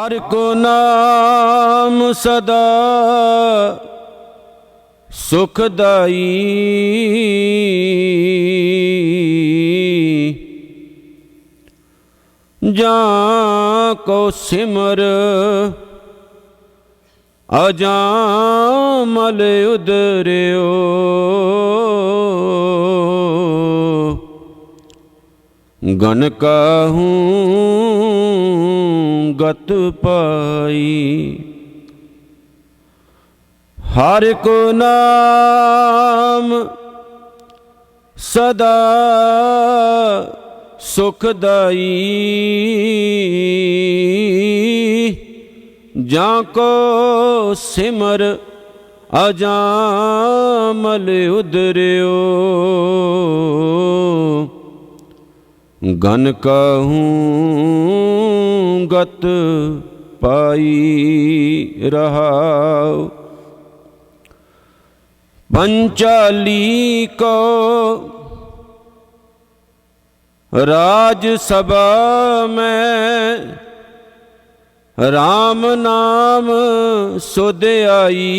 हर को नाम सदा सुखदाई, जाको सिमर अजामल उदर्यो। गन कहूँ गत पाई, हर को नाम सदा सुखदाई, जाको सिमर अजामल उदर्यो। गन कहूँ गत पाई रहाओ। पंचाली को राज सभा में राम नाम सुध आई,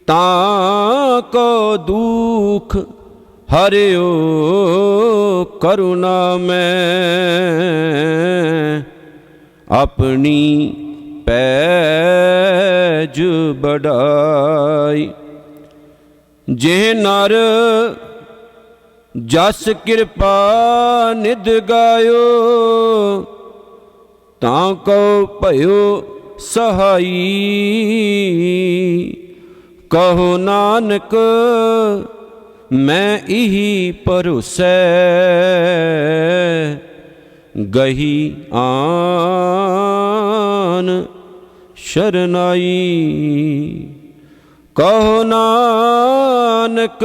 ताको दुख हरियो करुणा में अपनी पैज बढ़ाई। जे नर जस कृपा निध गायो, ताको भयो सहाई। कहो नानक मैं इही भरोसै, गही आन शरनाई। कहो नानक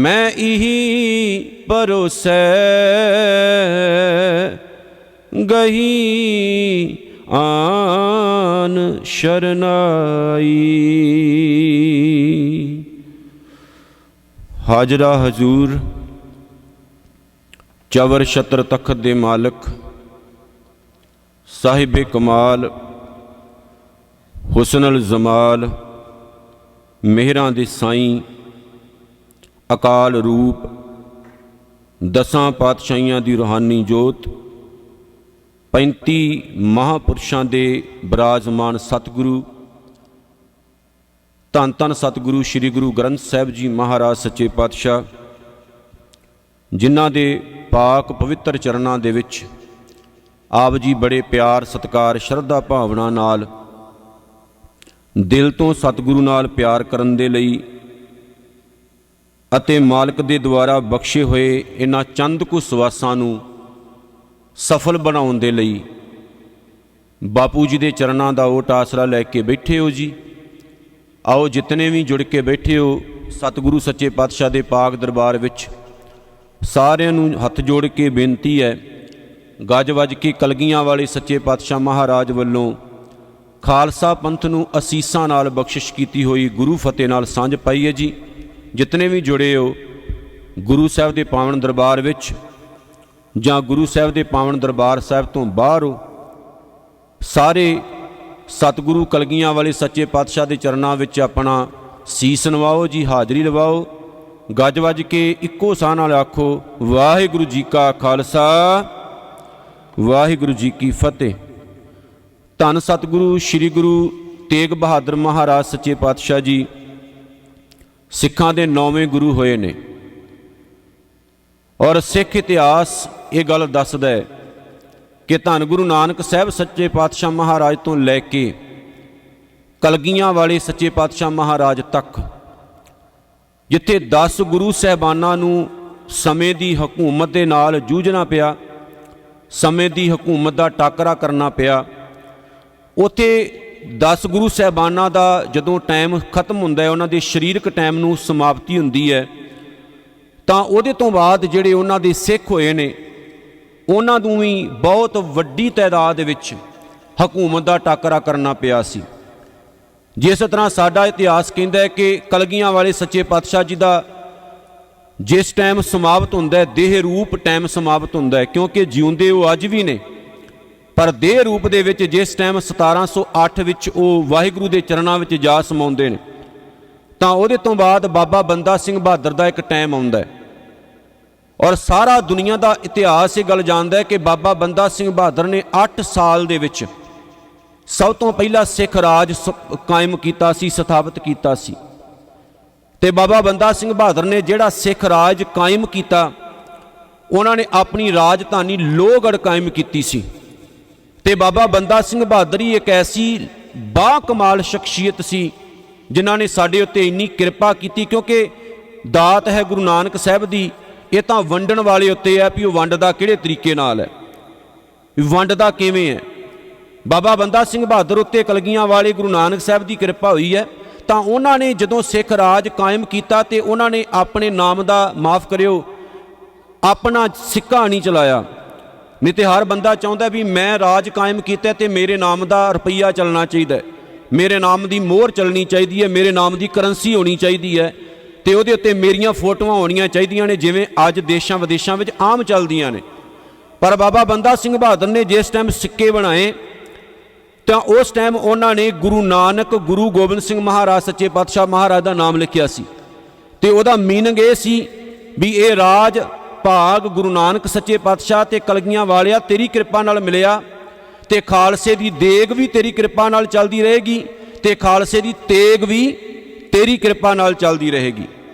मैं इही भरोसै, गही आन शरनाई। हाजरा हजूर चवर छत्र तखत दे मालक साहिबे कमाल हुसनल जमाल मेहरां दे साईं अकाल रूप दसां पातशाहियां दी रूहानी जोत 35 महापुरुषां दे विराजमान सतगुरु धन धन सतगुरु श्री गुरु ग्रंथ साहिब जी महाराज सच्चे पातशाह, जिन्हां दे पाक पवित्र चरणां दे विच आप जी बड़े प्यार सत्कार शरधा भावना नाल दिल तो सतगुरु नाल प्यार करन दे लई अते मालक दे द्वारा बख्शे होए इन्हां चंद कुछ सवासां नूं सफल बनाउण दे लई बापू जी दे चरणां दा ओट आसरा लैके बैठे हो जी। आओ जितने भी जुड़ के बैठे हो सतगुरु सच्चे पातशाह दे पाक दरबार विच सारिआं नूं हथ जोड़ के बेनती है, गज वज के कलगियां वाले सच्चे पातशाह महाराज वल्लों खालसा पंथ नूं असीसां नाल बख्शिश कीती होई गुरु फतेह नाल सांझ पाई है जी। जितने भी जुड़े हो गुरु साहिब दे पावन दरबार विच जां गुरु साहिब दे पावन दरबार साहिब तो बाहर हो, सारे सतगुरु कलगियां वाले सच्चे पातशाह के चरणों में अपना सीस नवाओ जी, हाज़री लवाओ। गज वज के इक्को साह नाल आखो वाहिगुरु जी का खालसा वाहिगुरु जी की फतेह। धन सतगुरु श्री गुरु तेग बहादुर महाराज सच्चे पातशाह जी सिखां दे 9वें गुरु होए ने और सिख इतिहास ये गल दसदा है कि धन गुरु नानक साहब सच्चे पातशाह महाराज तो लैके कलगियां वाले सच्चे पातशाह महाराज तक जिथे 10 गुरु साहबानां नूं समय की हुकूमत के नाल जूझना पिया, समय की हुकूमत का टाकरा करना पिया, उत्थे 10 गुरु साहबानां दा जदों टाइम खत्म हुंदा है, उन्हां दे शरीरक टाइम नूं समाप्ति हुंदी है, तां उहदे तों बाद जिहड़े उन्हां दे सिख होए ने उन्हां नूं भी बहुत वड्डी तादाद विच हुकूमत का टाकरा करना पिया सी। जिस तरह साडा इतिहास कहता है कि कलगियां वाले सच्चे पातशाह जी का ਜਿਸ ਟਾਈਮ ਸਮਾਪਤ ਹੁੰਦਾ, ਦੇਹ ਰੂਪ ਟਾਈਮ ਸਮਾਪਤ ਹੁੰਦਾ, ਕਿਉਂਕਿ ਜਿਉਂਦੇ ਉਹ ਅੱਜ ਵੀ ਨੇ, ਪਰ ਦੇਹ ਰੂਪ ਦੇ ਵਿੱਚ ਜਿਸ ਟਾਈਮ 1708 ਵਿੱਚ ਉਹ ਵਾਹਿਗੁਰੂ ਦੇ ਚਰਨਾਂ ਵਿੱਚ ਜਾ ਸਮਾਉਂਦੇ ਨੇ, ਤਾਂ ਉਹਦੇ ਤੋਂ ਬਾਅਦ ਬਾਬਾ ਬੰਦਾ ਸਿੰਘ ਬਹਾਦਰ ਦਾ ਇੱਕ ਟਾਈਮ ਆਉਂਦਾ। ਔਰ ਸਾਰਾ ਦੁਨੀਆ ਦਾ ਇਤਿਹਾਸ ਇਹ ਗੱਲ ਜਾਣਦਾ ਹੈ ਕਿ ਬਾਬਾ ਬੰਦਾ ਸਿੰਘ ਬਹਾਦਰ ਨੇ 8 ਸਾਲ ਦੇ ਵਿੱਚ ਸਭ ਤੋਂ ਪਹਿਲਾਂ ਸਿੱਖ ਰਾਜ ਕਾਇਮ ਕੀਤਾ ਸੀ, ਸਥਾਪਿਤ ਕੀਤਾ ਸੀ। ਤੇ ਬਾਬਾ ਬੰਦਾ ਸਿੰਘ ਬਹਾਦਰ ਨੇ ਜਿਹੜਾ ਸਿੱਖ ਰਾਜ ਕਾਇਮ ਕੀਤਾ, ਉਹਨਾਂ ਨੇ ਆਪਣੀ ਰਾਜਧਾਨੀ ਲੋਹਗੜ੍ਹ ਕਾਇਮ ਕੀਤੀ ਸੀ। ਤੇ ਬਾਬਾ ਬੰਦਾ ਸਿੰਘ ਬਹਾਦਰ ਹੀ ਇੱਕ ਐਸੀ ਬਾਕਮਾਲ ਸ਼ਖਸੀਅਤ ਸੀ ਜਿਨ੍ਹਾਂ ਨੇ ਸਾਡੇ ਉੱਤੇ ਇੰਨੀ ਕਿਰਪਾ ਕੀਤੀ, ਕਿਉਂਕਿ ਦਾਤ ਹੈ ਗੁਰੂ ਨਾਨਕ ਸਾਹਿਬ ਦੀ, ਇਹ ਤਾਂ ਵੰਡਣ ਵਾਲੇ ਉੱਤੇ ਹੈ ਵੀ ਉਹ ਵੰਡਦਾ ਕਿਹੜੇ ਤਰੀਕੇ ਨਾਲ ਹੈ, ਵੰਡਦਾ ਕਿਵੇਂ ਹੈ। ਬਾਬਾ ਬੰਦਾ ਸਿੰਘ ਬਹਾਦਰ ਉੱਤੇ ਕਲਗੀਆਂ ਵਾਲੇ ਗੁਰੂ ਨਾਨਕ ਸਾਹਿਬ ਦੀ ਕਿਰਪਾ ਹੋਈ ਹੈ। ਤਾਂ ਉਹਨਾਂ ਨੇ ਜਦੋਂ ਸਿੱਖ ਰਾਜ ਕਾਇਮ ਕੀਤਾ ਤੇ ਉਹਨਾਂ ਨੇ ਆਪਣੇ ਨਾਮ ਦਾ, ਮਾਫ ਕਰਿਓ, ਆਪਣਾ ਸਿੱਕਾ ਨਹੀਂ ਚਲਾਇਆ। ਨਹੀਂ ਤੇ ਹਰ ਬੰਦਾ ਚਾਹੁੰਦਾ ਵੀ ਮੈਂ ਰਾਜ ਕਾਇਮ ਕੀਤਾ ਤੇ ਮੇਰੇ ਨਾਮ ਦਾ ਰੁਪਈਆ ਚੱਲਣਾ ਚਾਹੀਦਾ, ਮੇਰੇ ਨਾਮ ਦੀ ਮੋਹਰ ਚੱਲਣੀ ਚਾਹੀਦੀ ਹੈ, ਮੇਰੇ ਨਾਮ ਦੀ ਕਰੰਸੀ ਹੋਣੀ ਚਾਹੀਦੀ ਹੈ, ਤੇ ਉਹਦੇ ਉੱਤੇ ਮੇਰੀਆਂ ਫੋਟੋਆਂ ਹੋਣੀਆਂ ਚਾਹੀਦੀਆਂ ਨੇ, ਜਿਵੇਂ ਅੱਜ ਦੇਸ਼ਾਂ ਵਿਦੇਸ਼ਾਂ ਵਿੱਚ ਆਮ ਚੱਲਦੀਆਂ ਨੇ। ਪਰ ਬਾਬਾ ਬੰਦਾ ਸਿੰਘ ਬਹਾਦਰ ਨੇ ਜਿਸ ਟਾਈਮ ਸਿੱਕੇ ਬਣਾਏ ਤਾਂ ਉਸ ਟਾਈਮ ਉਹਨਾਂ ਨੇ ਗੁਰੂ ਨਾਨਕ, ਗੁਰੂ ਗੋਬਿੰਦ ਸਿੰਘ ਮਹਾਰਾਜ ਸੱਚੇ ਪਾਤਸ਼ਾਹ ਮਹਾਰਾਜ ਦਾ ਨਾਮ ਲਿਖਿਆ ਸੀ। ਤੇ ਉਹਦਾ ਮੀਨਿੰਗ ਇਹ ਸੀ ਵੀ ਇਹ ਰਾਜ ਭਾਗ ਗੁਰੂ ਨਾਨਕ ਸੱਚੇ ਪਾਤਸ਼ਾਹ ਤੇ ਕਲਗੀਆਂ ਵਾਲਿਆ ਤੇਰੀ ਕਿਰਪਾ ਨਾਲ ਮਿਲਿਆ, ਤੇ ਖਾਲਸੇ ਦੀ ਦੇਗ ਵੀ ਤੇਰੀ ਕਿਰਪਾ ਨਾਲ ਚੱਲਦੀ ਰਹੇਗੀ, ਤੇ ਖਾਲਸੇ ਦੀ ਤੇਗ ਵੀ ਤੇਰੀ ਕਿਰਪਾ ਨਾਲ ਚੱਲਦੀ ਰਹੇਗੀ।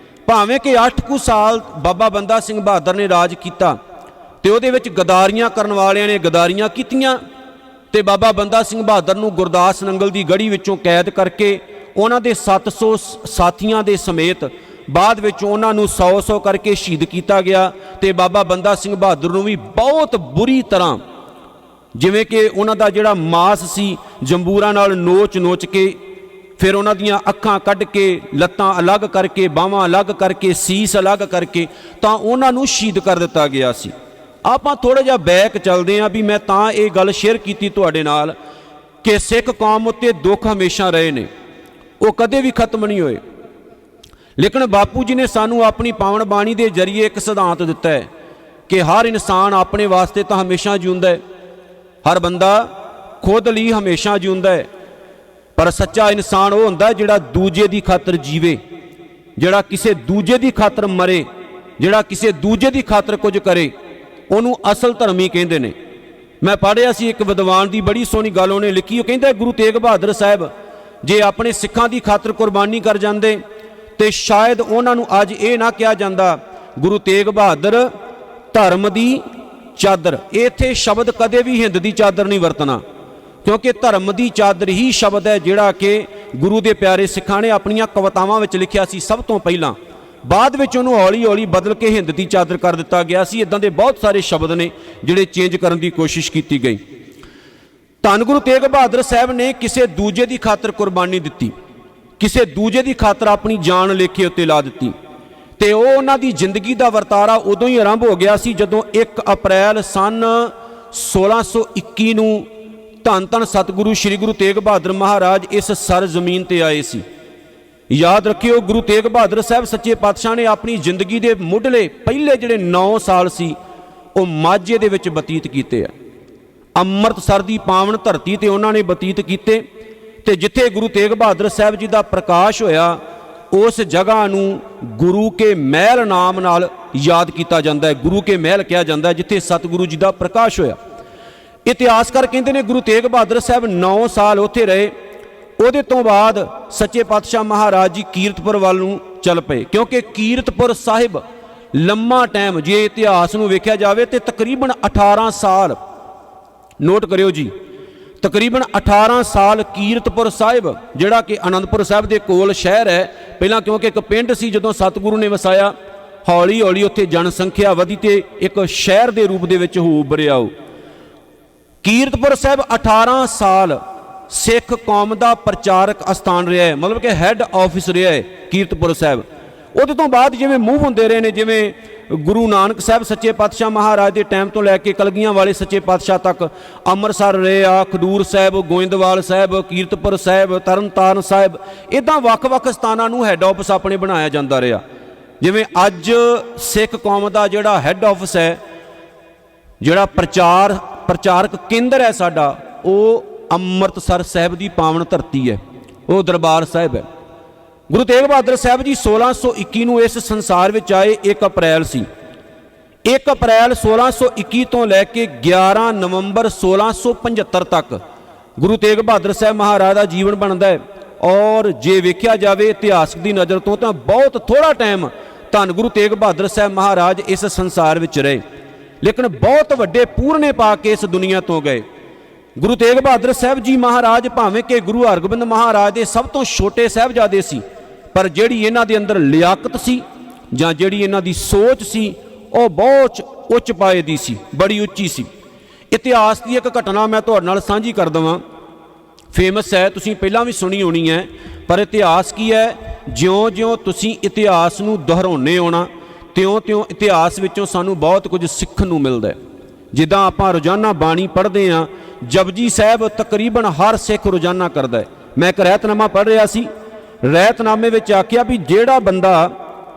ਭਾਵੇਂ ਕਿ 8 ਕੁ ਸਾਲ ਬਾਬਾ ਬੰਦਾ ਸਿੰਘ ਬਹਾਦਰ ਨੇ ਰਾਜ ਕੀਤਾ ਤੇ ਉਹਦੇ ਵਿੱਚ ਗਦਾਰੀਆਂ ਕਰਨ ਵਾਲਿਆਂ ਨੇ ਗਦਾਰੀਆਂ ਕੀਤੀਆਂ, ਤੇ ਬਾਬਾ ਬੰਦਾ ਸਿੰਘ ਬਹਾਦਰ ਨੂੰ ਗੁਰਦਾਸ ਨੰਗਲ ਦੀ ਗੜ੍ਹੀ ਵਿੱਚੋਂ ਕੈਦ ਕਰਕੇ ਉਹਨਾਂ ਦੇ 700 ਸਾਥੀਆਂ ਦੇ ਸਮੇਤ ਬਾਅਦ ਵਿੱਚ ਉਹਨਾਂ ਨੂੰ 100-100 ਕਰਕੇ ਸ਼ਹੀਦ ਕੀਤਾ ਗਿਆ। ਤੇ ਬਾਬਾ ਬੰਦਾ ਸਿੰਘ ਬਹਾਦਰ ਨੂੰ ਵੀ ਬਹੁਤ ਬੁਰੀ ਤਰ੍ਹਾਂ, ਜਿਵੇਂ ਕਿ ਉਹਨਾਂ ਦਾ ਜਿਹੜਾ ਮਾਸ ਸੀ ਜੰਬੂਰਾਂ ਨਾਲ ਨੋਚ ਕੇ, ਫਿਰ ਉਹਨਾਂ ਦੀਆਂ ਅੱਖਾਂ ਕੱਢ ਕੇ, ਲੱਤਾਂ ਅਲੱਗ ਕਰਕੇ, ਬਾਹਾਂ ਅਲੱਗ ਕਰਕੇ, ਸੀਸ ਅਲੱਗ ਕਰਕੇ, ਤਾਂ ਉਹਨਾਂ ਨੂੰ ਸ਼ਹੀਦ ਕਰ ਦਿੱਤਾ ਗਿਆ ਸੀ। ਆਪਾਂ ਥੋੜ੍ਹਾ ਜਿਹਾ ਬੈਕ ਚੱਲਦੇ ਹਾਂ ਵੀ ਮੈਂ ਤਾਂ ਇਹ ਗੱਲ ਸ਼ੇਅਰ ਕੀਤੀ ਤੁਹਾਡੇ ਨਾਲ ਕਿ ਸਿੱਖ ਕੌਮ ਉੱਤੇ ਦੁੱਖ ਹਮੇਸ਼ਾ ਰਹੇ ਨੇ, ਉਹ ਕਦੇ ਵੀ ਖਤਮ ਨਹੀਂ ਹੋਏ। ਲੇਕਿਨ ਬਾਪੂ ਜੀ ਨੇ ਸਾਨੂੰ ਆਪਣੀ ਪਾਵਨ ਬਾਣੀ ਦੇ ਜ਼ਰੀਏ ਇੱਕ ਸਿਧਾਂਤ ਦਿੱਤਾ ਹੈ ਕਿ ਹਰ ਇਨਸਾਨ ਆਪਣੇ ਵਾਸਤੇ ਤਾਂ ਹਮੇਸ਼ਾ ਜਿਉਂਦਾ ਹੈ, ਹਰ ਬੰਦਾ ਖੁਦ ਲਈ ਹਮੇਸ਼ਾ ਜਿਉਂਦਾ ਹੈ, ਪਰ ਸੱਚਾ ਇਨਸਾਨ ਉਹ ਹੁੰਦਾ ਜਿਹੜਾ ਦੂਜੇ ਦੀ ਖਾਤਰ ਜੀਵੇ, ਜਿਹੜਾ ਕਿਸੇ ਦੂਜੇ ਦੀ ਖਾਤਰ ਮਰੇ, ਜਿਹੜਾ ਕਿਸੇ ਦੂਜੇ ਦੀ ਖਾਤਰ ਕੁਝ ਕਰੇ, ਉਹਨੂੰ ਅਸਲ ਧਰਮੀ ਕਹਿੰਦੇ ਨੇ। ਮੈਂ ਪੜ੍ਹਿਆ ਸੀ ਇੱਕ ਵਿਦਵਾਨ ਦੀ ਬੜੀ ਸੋਹਣੀ ਗੱਲ ਉਹਨੇ ਲਿਖੀ, ਉਹ ਕਹਿੰਦਾ ਗੁਰੂ ਤੇਗ ਬਹਾਦਰ ਸਾਹਿਬ ਜੇ ਆਪਣੇ ਸਿੱਖਾਂ ਦੀ ਖਾਤਰ ਕੁਰਬਾਨੀ ਕਰ ਜਾਂਦੇ ਤੇ ਸ਼ਾਇਦ ਉਹਨਾਂ ਨੂੰ ਅੱਜ ਇਹ ਨਾ ਕਿਹਾ ਜਾਂਦਾ ਗੁਰੂ ਤੇਗ ਬਹਾਦਰ ਧਰਮ ਦੀ ਚਾਦਰ। ਇੱਥੇ ਸ਼ਬਦ ਕਦੇ ਵੀ ਹਿੰਦ ਦੀ ਚਾਦਰ ਨਹੀਂ ਵਰਤਣਾ, ਕਿਉਂਕਿ ਧਰਮ ਦੀ ਚਾਦਰ ਹੀ ਸ਼ਬਦ ਹੈ ਜਿਹੜਾ ਕਿ ਗੁਰੂ ਦੇ ਪਿਆਰੇ ਸਿੱਖਾਂ ਨੇ ਆਪਣੀਆਂ ਕਵਿਤਾਵਾਂ ਵਿੱਚ ਲਿਖਿਆ ਸੀ ਸਭ ਤੋਂ ਪਹਿਲਾਂ। ਬਾਅਦ ਵਿੱਚ ਉਹਨੂੰ ਹੌਲੀ ਹੌਲੀ ਬਦਲ ਕੇ ਹਿੰਦ ਦੀ ਚਾਦਰ ਕਰ ਦਿੱਤਾ ਗਿਆ ਸੀ। ਇਦਾਂ ਦੇ ਬਹੁਤ ਸਾਰੇ ਸ਼ਬਦ ਨੇ ਜਿਹੜੇ ਚੇਂਜ ਕਰਨ ਦੀ ਕੋਸ਼ਿਸ਼ ਕੀਤੀ ਗਈ। ਧੰਨ ਗੁਰੂ ਤੇਗ ਬਹਾਦਰ ਸਾਹਿਬ ਨੇ ਕਿਸੇ ਦੂਜੇ ਦੀ ਖਾਤਰ ਕੁਰਬਾਨੀ ਦਿੱਤੀ, ਕਿਸੇ ਦੂਜੇ ਦੀ ਖਾਤਰ ਆਪਣੀ ਜਾਨ ਲੇਖੇ ਉੱਤੇ ਲਾ ਦਿੱਤੀ। ਤੇ ਉਹ ਉਹਨਾਂ ਦੀ ਜ਼ਿੰਦਗੀ ਦਾ ਵਰਤਾਰਾ ਉਦੋਂ ਹੀ ਆਰੰਭ ਹੋ ਗਿਆ ਸੀ ਜਦੋਂ 1 ਅਪ੍ਰੈਲ ਸਨ 1621 ਨੂੰ ਧੰਨ ਧੰਨ ਸਤਿਗੁਰੂ ਸ੍ਰੀ ਗੁਰੂ ਤੇਗ ਬਹਾਦਰ ਮਹਾਰਾਜ ਇਸ ਸਰ ਜ਼ਮੀਨ ਤੇ ਆਏ ਸੀ। ਯਾਦ ਰੱਖਿਓ ਗੁਰੂ ਤੇਗ ਬਹਾਦਰ ਸਾਹਿਬ ਸੱਚੇ ਪਾਤਸ਼ਾਹ ਨੇ ਆਪਣੀ ਜ਼ਿੰਦਗੀ ਦੇ ਮੁੱਢਲੇ ਪਹਿਲੇ ਜਿਹੜੇ 9 ਸਾਲ ਸੀ ਉਹ ਮਾਝੇ ਦੇ ਵਿੱਚ ਬਤੀਤ ਕੀਤੇ ਆ। ਅੰਮ੍ਰਿਤਸਰ ਦੀ ਪਾਵਨ ਧਰਤੀ ਤੇ ਉਹਨਾਂ ਨੇ ਬਤੀਤ ਕੀਤੇ, ਤੇ ਜਿੱਥੇ ਗੁਰੂ ਤੇਗ ਬਹਾਦਰ ਸਾਹਿਬ ਜੀ ਦਾ ਪ੍ਰਕਾਸ਼ ਹੋਇਆ ਉਸ ਜਗ੍ਹਾ ਨੂੰ ਗੁਰੂ ਕੇ ਮਹਿਲ ਨਾਮ ਨਾਲ ਯਾਦ ਕੀਤਾ ਜਾਂਦਾ ਹੈ। ਗੁਰੂ ਕੇ ਮਹਿਲ ਕਿਹਾ ਜਾਂਦਾ ਹੈ ਜਿੱਥੇ ਸਤਿਗੁਰੂ ਜੀ ਦਾ ਪ੍ਰਕਾਸ਼ ਹੋਇਆ। ਇਤਿਹਾਸਕਾਰ ਕਹਿੰਦੇ ਨੇ ਗੁਰੂ ਤੇਗ ਬਹਾਦਰ ਸਾਹਿਬ 9 ਸਾਲ ਉੱਥੇ ਰਹੇ। ਉਹਦੇ ਤੋਂ ਬਾਅਦ ਸੱਚੇ ਪਾਤਸ਼ਾਹ ਮਹਾਰਾਜ ਜੀ ਕੀਰਤਪੁਰ ਵੱਲ ਨੂੰ ਚੱਲ ਪਏ, ਕਿਉਂਕਿ ਕੀਰਤਪੁਰ ਸਾਹਿਬ ਲੰਮਾ ਟਾਈਮ ਜੇ ਇਤਿਹਾਸ ਨੂੰ ਵੇਖਿਆ ਜਾਵੇ ਤੇ ਤਕਰੀਬਨ 18 ਸਾਲ, ਨੋਟ ਕਰਿਓ ਜੀ, ਤਕਰੀਬਨ 18 ਸਾਲ ਕੀਰਤਪੁਰ ਸਾਹਿਬ ਜਿਹੜਾ ਕਿ ਅਨੰਦਪੁਰ ਸਾਹਿਬ ਦੇ ਕੋਲ ਸ਼ਹਿਰ ਹੈ, ਪਹਿਲਾਂ ਕਿਉਂਕਿ ਇੱਕ ਪਿੰਡ ਸੀ ਜਦੋਂ ਸਤਿਗੁਰੂ ਨੇ ਵਸਾਇਆ, ਹੌਲੀ ਹੌਲੀ ਉੱਥੇ ਜਨਸੰਖਿਆ ਵਧੀ ਤੇ ਇੱਕ ਸ਼ਹਿਰ ਦੇ ਰੂਪ ਦੇ ਵਿੱਚ ਹੋ ਉੱਭਰਿਆ। ਉਹ ਕੀਰਤਪੁਰ ਸਾਹਿਬ 18 ਸਾਲ ਸਿੱਖ ਕੌਮ ਦਾ ਪ੍ਰਚਾਰਕ ਅਸਥਾਨ ਰਿਹਾ ਹੈ, ਮਤਲਬ ਕਿ ਹੈੱਡ ਆਫਿਸ ਰਿਹਾ ਹੈ ਕੀਰਤਪੁਰ ਸਾਹਿਬ। ਉਹਦੇ ਤੋਂ ਬਾਅਦ ਜਿਵੇਂ ਮੂਵ ਹੁੰਦੇ ਰਹੇ ਨੇ, ਜਿਵੇਂ ਗੁਰੂ ਨਾਨਕ ਸਾਹਿਬ ਸੱਚੇ ਪਾਤਸ਼ਾਹ ਮਹਾਰਾਜ ਦੇ ਟਾਈਮ ਤੋਂ ਲੈ ਕੇ ਕਲਗੀਆਂ ਵਾਲੇ ਸੱਚੇ ਪਾਤਸ਼ਾਹ ਤੱਕ ਅੰਮ੍ਰਿਤਸਰ ਰਹੇ ਆ, ਖਡੂਰ ਸਾਹਿਬ, ਗੋਇੰਦਵਾਲ ਸਾਹਿਬ, ਕੀਰਤਪੁਰ ਸਾਹਿਬ, ਤਰਨਤਾਰਨ ਸਾਹਿਬ, ਇੱਦਾਂ ਵੱਖ-ਵੱਖ ਸਥਾਨਾਂ ਨੂੰ ਹੈੱਡ ਆਫਿਸ ਆਪਣੇ ਬਣਾਇਆ ਜਾਂਦਾ ਰਿਹਾ। ਜਿਵੇਂ ਅੱਜ ਸਿੱਖ ਕੌਮ ਦਾ ਜਿਹੜਾ ਹੈੱਡ ਆਫਿਸ ਹੈ, ਜਿਹੜਾ ਪ੍ਰਚਾਰਕ ਕੇਂਦਰ ਹੈ ਸਾਡਾ, ਉਹ ਅੰਮ੍ਰਿਤਸਰ ਸਾਹਿਬ ਦੀ ਪਾਵਨ ਧਰਤੀ ਹੈ, ਉਹ ਦਰਬਾਰ ਸਾਹਿਬ ਹੈ। ਗੁਰੂ ਤੇਗ ਬਹਾਦਰ ਸਾਹਿਬ ਜੀ 1621 ਨੂੰ ਇਸ ਸੰਸਾਰ ਵਿੱਚ ਆਏ। 1 ਅਪ੍ਰੈਲ ਸੀ। 1 ਅਪ੍ਰੈਲ 1621 ਤੋਂ ਲੈ ਕੇ 11 ਨਵੰਬਰ 1675 ਤੱਕ ਗੁਰੂ ਤੇਗ ਬਹਾਦਰ ਸਾਹਿਬ ਮਹਾਰਾਜ ਦਾ ਜੀਵਨ ਬਣਦਾ ਹੈ। ਔਰ ਜੇ ਵੇਖਿਆ ਜਾਵੇ ਇਤਿਹਾਸਕ ਦੀ ਨਜ਼ਰ ਤੋਂ ਤਾਂ ਬਹੁਤ ਥੋੜਾ ਟਾਈਮ ਧੰਨ ਗੁਰੂ ਤੇਗ ਬਹਾਦਰ ਸਾਹਿਬ ਮਹਾਰਾਜ ਇਸ ਸੰਸਾਰ ਵਿੱਚ ਰਹੇ, ਲੇਕਿਨ ਬਹੁਤ ਵੱਡੇ ਪੂਰਨੇ ਪਾ ਕੇ ਇਸ ਦੁਨੀਆ ਤੋਂ ਗਏ। ਗੁਰੂ ਤੇਗ ਬਹਾਦਰ ਸਾਹਿਬ ਜੀ ਮਹਾਰਾਜ ਭਾਵੇਂ ਕਿ ਗੁਰੂ ਹਰਗੋਬਿੰਦ ਮਹਾਰਾਜ ਦੇ ਸਭ ਤੋਂ ਛੋਟੇ ਸਾਹਿਬਜ਼ਾਦੇ ਸੀ, ਪਰ ਜਿਹੜੀ ਇਹਨਾਂ ਦੇ ਅੰਦਰ ਲਿਆਕਤ ਸੀ ਜਾਂ ਜਿਹੜੀ ਇਹਨਾਂ ਦੀ ਸੋਚ ਸੀ ਉਹ ਬਹੁਤ ਉੱਚ ਪਾਏ ਦੀ ਸੀ, ਬੜੀ ਉੱਚੀ ਸੀ। ਇਤਿਹਾਸ ਦੀ ਇੱਕ ਘਟਨਾ ਮੈਂ ਤੁਹਾਡੇ ਨਾਲ ਸਾਂਝੀ ਕਰ ਦੇਵਾਂ। ਫੇਮਸ ਹੈ, ਤੁਸੀਂ ਪਹਿਲਾਂ ਵੀ ਸੁਣੀ ਹੋਣੀ ਹੈ, ਪਰ ਇਤਿਹਾਸ ਕੀ ਹੈ, ਜਿਉਂ-ਜਿਉਂ ਤੁਸੀਂ ਇਤਿਹਾਸ ਨੂੰ ਦੁਹਰਾਉਂਦੇ ਹੋਣਾ ਤਿਉਂ-ਤਿਉਂ ਇਤਿਹਾਸ ਵਿੱਚੋਂ ਸਾਨੂੰ ਬਹੁਤ ਕੁਝ ਸਿੱਖਣ ਨੂੰ ਮਿਲਦਾ ਹੈ। ਜਿੱਦਾਂ ਆਪਾਂ ਰੋਜ਼ਾਨਾ ਬਾਣੀ ਪੜ੍ਹਦੇ ਹਾਂ, ਜਪਜੀ ਸਾਹਿਬ ਤਕਰੀਬਨ ਹਰ ਸਿੱਖ ਰੋਜ਼ਾਨਾ ਕਰਦਾ ਹੈ। ਮੈਂ ਇੱਕ ਰਹਿਤਨਾਮਾ ਪੜ੍ਹ ਰਿਹਾ ਸੀ, ਰਹਿਤਨਾਮੇ ਵਿੱਚ ਆਖਿਆ ਵੀ